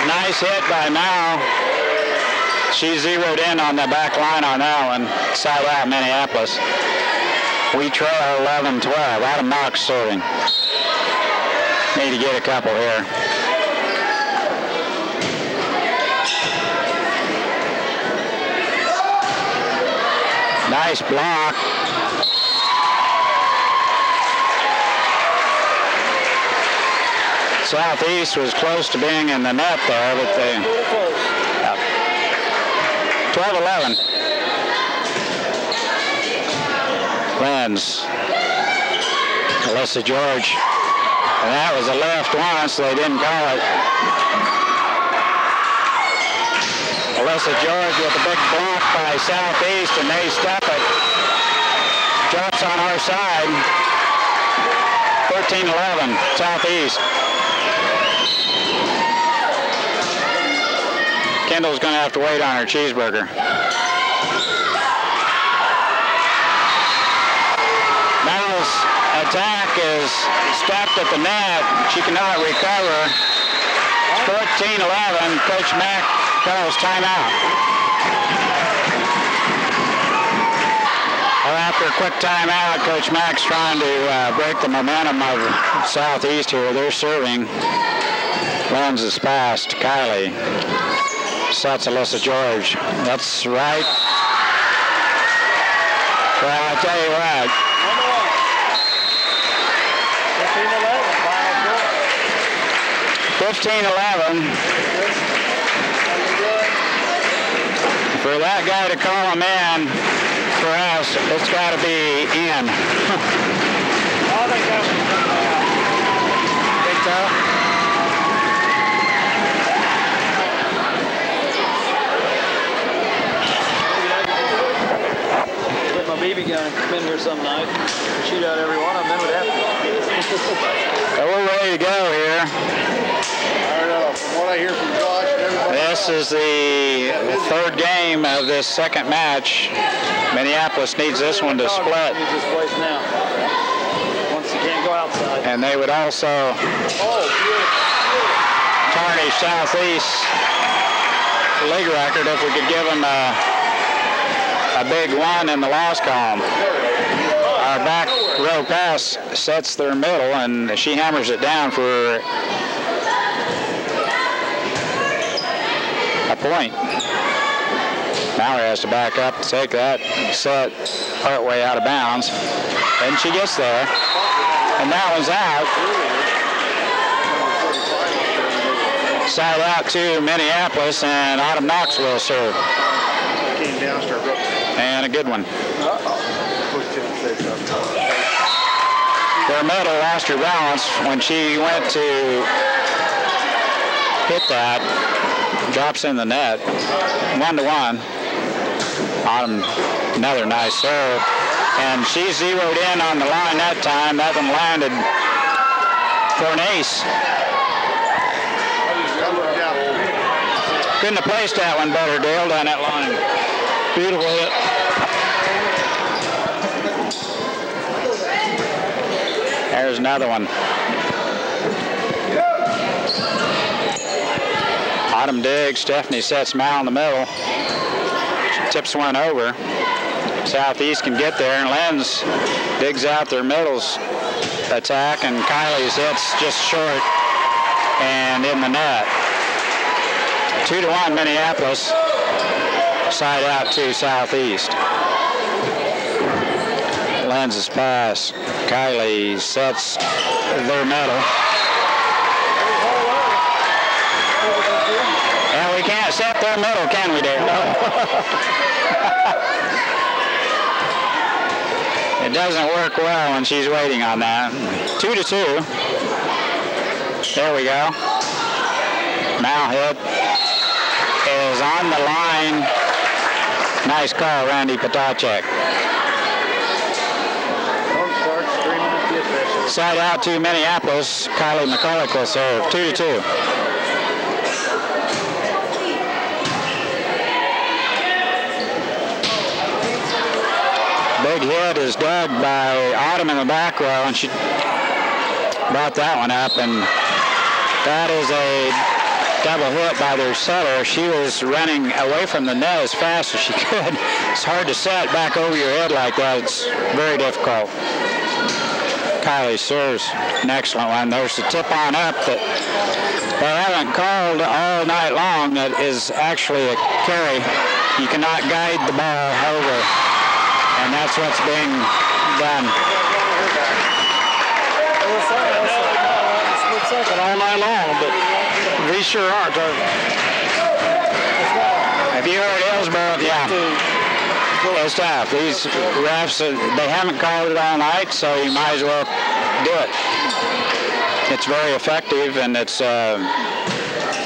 Nice hit by Mal. She zeroed in on the back line on that one. Side out Minneapolis. We trail 11-12. Adam Knox serving. Need to get a couple here. Nice block. Southeast was close to being in the net there, but they... 12-11. Lenz. Alyssa George. And that was a left once, so they didn't call it. Alyssa George with a big block by Southeast, and they step it. Drops on our side. 13-11, Southeast. Kendall's going to have to wait on her cheeseburger. Mal's attack is stopped at the net. She cannot recover. 14-11. Coach Mack calls timeout. Well, after a quick timeout, Coach Mack's trying to break the momentum of Southeast here. They're serving. Lenz is passed. Kylie. Sets Alyssa George. That's right. Well, I'll tell you what. 15-11. For that guy to call him in, for us, it's got to be in. I think that one's coming out. Think so? Get my BB gun and come in here some night. Shoot out every one of them, then we'd have to. So we're ready to go here. From what I hear from Josh and everybody. This is the third game of this second match. Minneapolis needs this one to split. Use this place now. Once you can't go outside. And they would also tarnish Southeast league record if we could give them a big one in the loss column. Our back row pass sets their middle, and she hammers it down for a point. Mallory has to back up to take that set part way out of bounds. And she gets there. And that one's out. Side out to Minneapolis, and Autumn Knox will serve. Came down, started up. And a good one. Their middle lost her balance when she went to hit that. Drops in the net. 1-1. Autumn, another nice serve. And she zeroed in on the line that time. That one landed for an ace. Couldn't have placed that one better, Dale, down that line. Beautiful hit. There's another one. Autumn digs. Stephanie sets Mal in the middle. She tips one over. Southeast can get there, and Lenz digs out their middles attack, and Kylie's hits just short and in the net. 2-1 Minneapolis. Side out to Southeast. Lenz's pass. Kylie sets their middle. And we can't set their middle, can we, Dale? No. It doesn't work well when she's waiting on that. 2-2. There we go. Mal hit is on the line. Nice call, Randy Potacek. Side out to Minneapolis. Kylie McCulloch will serve. 2-2. Big hit is dug by Autumn in the back row, and she brought that one up, and that is a double hit by their setter. She was running away from the net as fast as she could. It's hard to set back over your head like that. It's very difficult. Kylie serves an excellent one. There's a tip on up that they haven't called all night long. That is actually a carry. You cannot guide the ball over, and that's what's being done. Split second all night long, but these sure aren't. Have you heard Hillsborough? Yeah. It's tough. These refs, they haven't called it all night, so you might as well do it. It's very effective, and it's a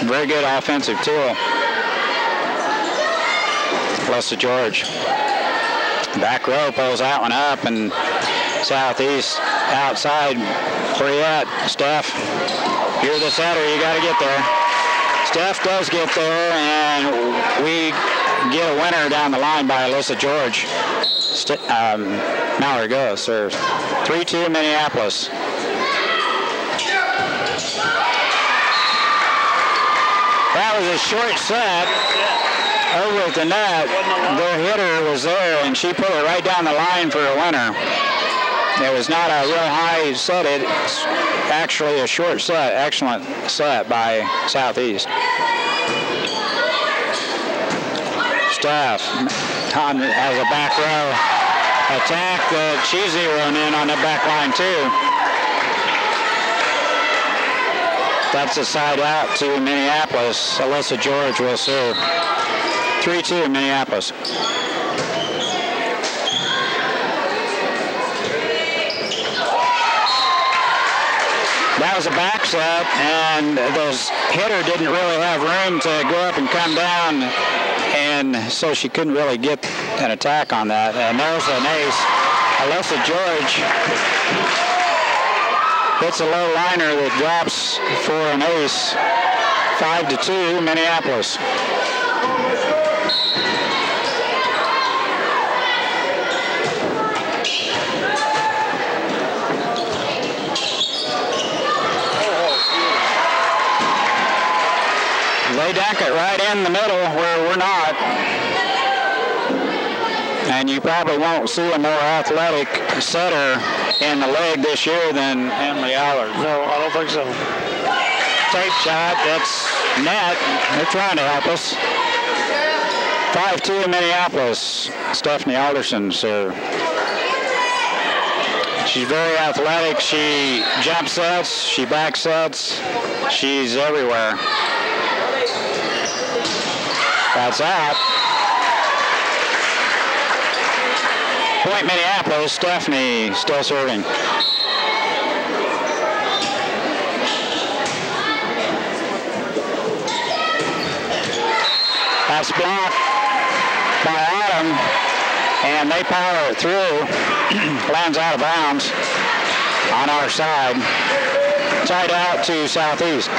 very good offensive tool. Melissa George. Back row pulls that one up, and Southeast outside. Where you at, Steph? You're the setter. You got to get there. Steph does get there, and we get a winner down the line by Alyssa George. Mallory goes, serves. 3-2 Minneapolis. That was a short set over at the net. Their hitter was there, and she put it right down the line for a winner. It was not a real high set. It's actually a short set. Excellent set by Southeast. Steph has a back row attack that she's zeroing in on the back line too. That's a side out to Minneapolis. Alyssa George will serve. 3-2 Minneapolis. That was a back set, and the hitter didn't really have room to go up and come down, and so she couldn't really get an attack on that. And there's an ace. Alyssa George hits a low liner that drops for an ace. 5-2, Minneapolis. They dunk it right in the middle where we're not. And you probably won't see a more athletic setter in the league this year than Emily Allard. No, I don't think so. Tape shot, that's net. They're trying to help us. 5-2 Minneapolis. Stephanie Alderson serve. She's very athletic. She jump sets, she back sets. She's everywhere. That's out. Point Minneapolis, Stephanie still serving. That's blocked by Autumn, and they power it through. Lands out of bounds on our side. Tied out to Southeast.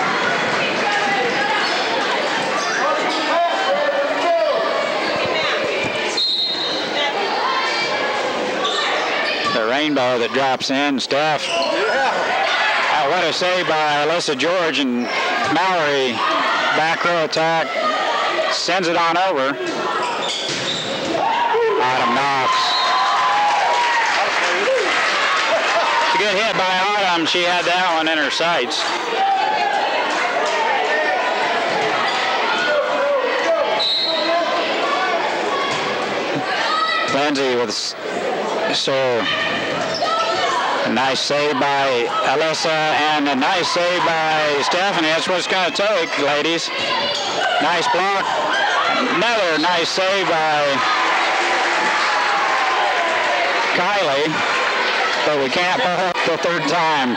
The rainbow that drops in, Steph. What a save by Alyssa George, and Mallory, back row attack, sends it on over. Autumn knocks. It's a good hit by Autumn. She had that one in her sights. Lindsay with so nice save by Alyssa and a nice save by Stephanie. That's what it's going to take, ladies. Nice block. Another nice save by Kylie, but we can't pull up the third time.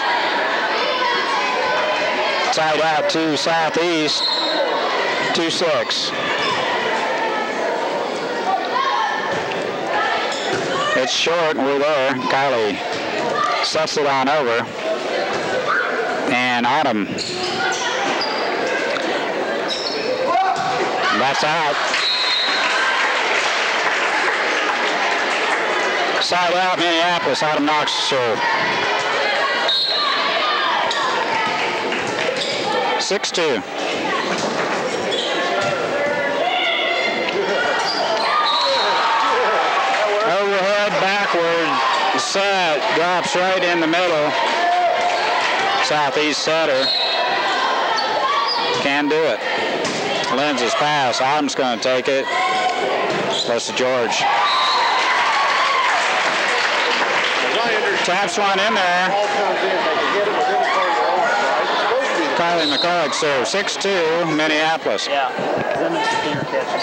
Tied out to Southeast, 2-6. It's short, and we're there. Kylie sets it on over. And Autumn. That's out. Side out, Minneapolis. Autumn knocks the serve. 6-2. Overhead, backward, set, drops right in the middle. Southeast setter. Can do it. Lindsay's pass. Autumn's going to take it. Alyssa George. Taps one in there. Kylie McCulloch serves. 6-2, Minneapolis. Yeah. Then it's the finger catch.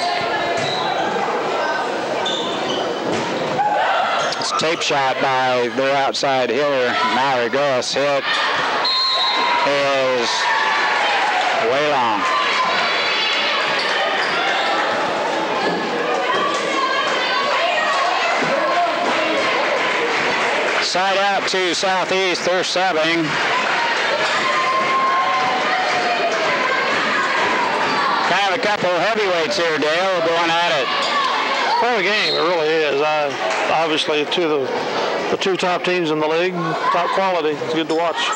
It's a tape shot by their outside hitter, Mallory Gross. Hit is way long. Side out to Southeast, they're subbing. Kind of a couple of heavyweights here, Dale, going at it. For the game, it really is. Obviously, the two top teams in the league, top quality. It's good to watch.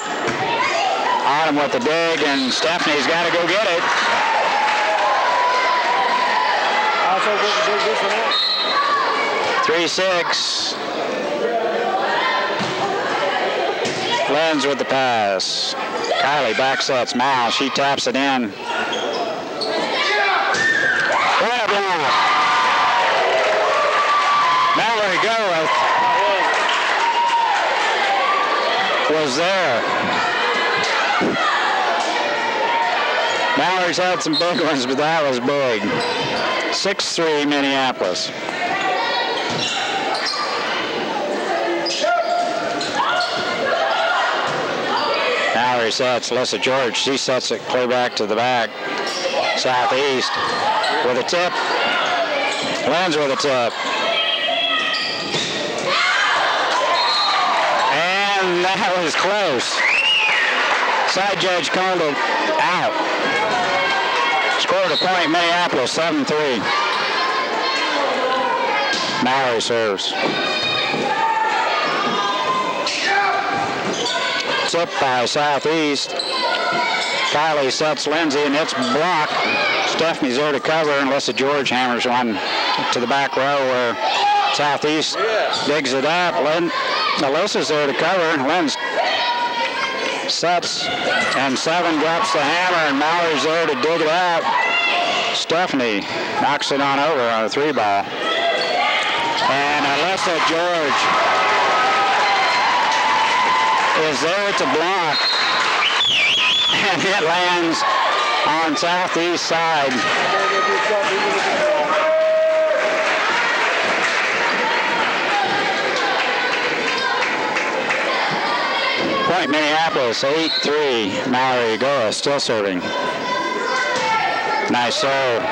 Autumn with the dig, and Stephanie's got to go get it. I think we can do this one out. 3-6. Lenz with the pass. Kylie back sets Mal. She taps it in. What a block. Mallory Goeth was there. Mallory's had some big ones, but that was big. 6-3 Minneapolis. Mallory Mallory sets. Alyssa George, she sets it clear back to the back. Southeast with a tip. Lenz with a tip. And that was close. Side judge called it out. Scored a point, Minneapolis, 7-3. Mallory serves. Tip by Southeast. Kylie sets Lindsay, and it's blocked. Stephanie's there to cover, and Alyssa George hammers one to the back row where Southeast digs it up. Alyssa's there to cover. Lynn sets, and 7 drops the hammer, and Mallory's there to dig it out. Stephanie knocks it on over on a 3-ball. And Alyssa George is there to block, and it lands on Southeast side. Point Minneapolis, 8-3. Mallory Goa still serving. Nice serve.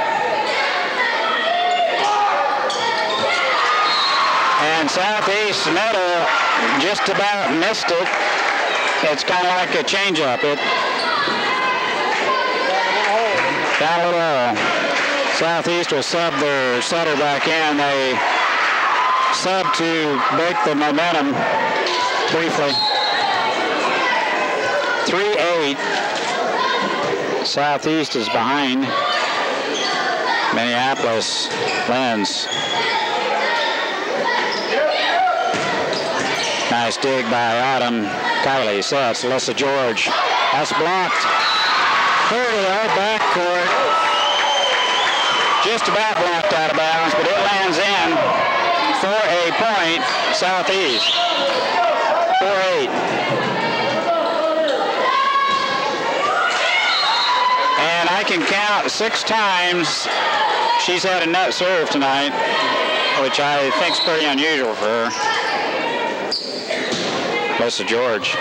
And Southeast middle just about missed it. It's kind of like a changeup. It got a little. Southeast will sub their setter back in. They sub to break the momentum briefly. 3-8. Southeast is behind. Minneapolis wins. Nice dig by Autumn. Kylie sets. Alyssa George. That's blocked. Further out backcourt. Just about blocked out of bounds, but it lands in for a point. Southeast. 4-8. And I can count 6 times she's had a net serve tonight, which I think is pretty unusual for her. Alyssa George.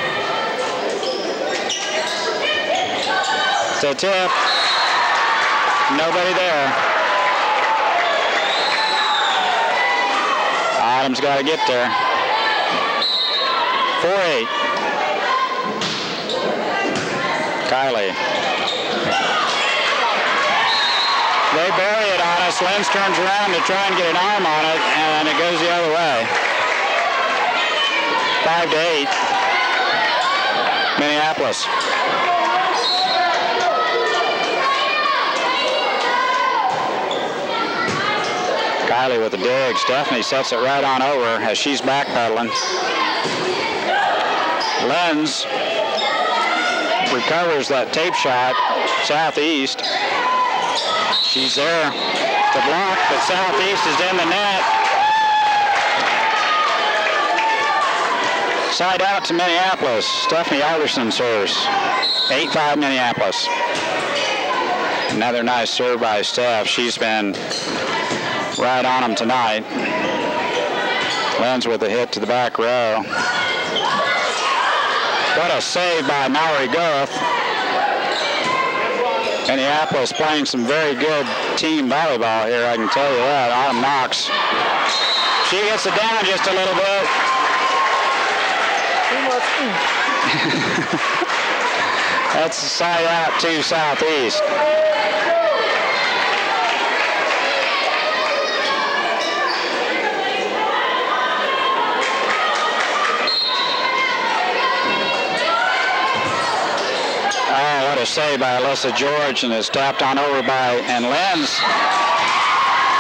It's a tip. Nobody there. Autumn's got to get there. 4-8. Kylie. They bury it on us. Lenz turns around to try and get an arm on it, and it goes the other way. 5-8. Minneapolis. Kylie with the dig. Stephanie sets it right on over as she's backpedaling. Lenz recovers that tape shot. Southeast. She's there to block, but Southeast is in the net. Side out to Minneapolis. Stephanie Alderson serves. 8-5 Minneapolis. Another nice serve by Steph. She's been right on them tonight. Lenz with a hit to the back row. What a save by Mallory Goff. Minneapolis playing some very good team volleyball here, I can tell you that. Autumn Knox. She gets it down just a little bit. That's the side out to Southeast. Oh, what a save by Alyssa George, and it's tapped on over by, and Lenz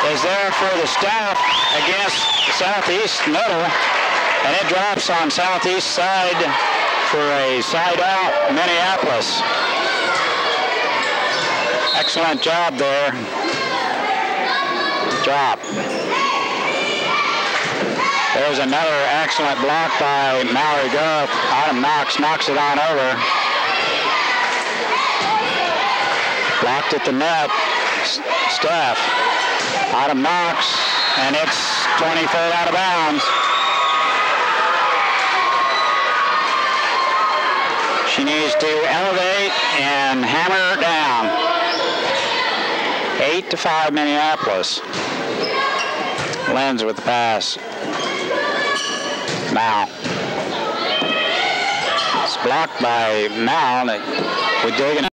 is there for the stop against Southeast middle, and it drops on Southeast side for a side out Minneapolis. Excellent job there. Drop. There's another excellent block by Mallory Goff. Autumn Knox knocks it on over. Blocked at the net. Steph. Autumn Knox, and it's 20 feet out of bounds. She needs to elevate and hammer it down. 8-5 Minneapolis. Lenz with the pass. Mal. It's blocked by Mal. We're digging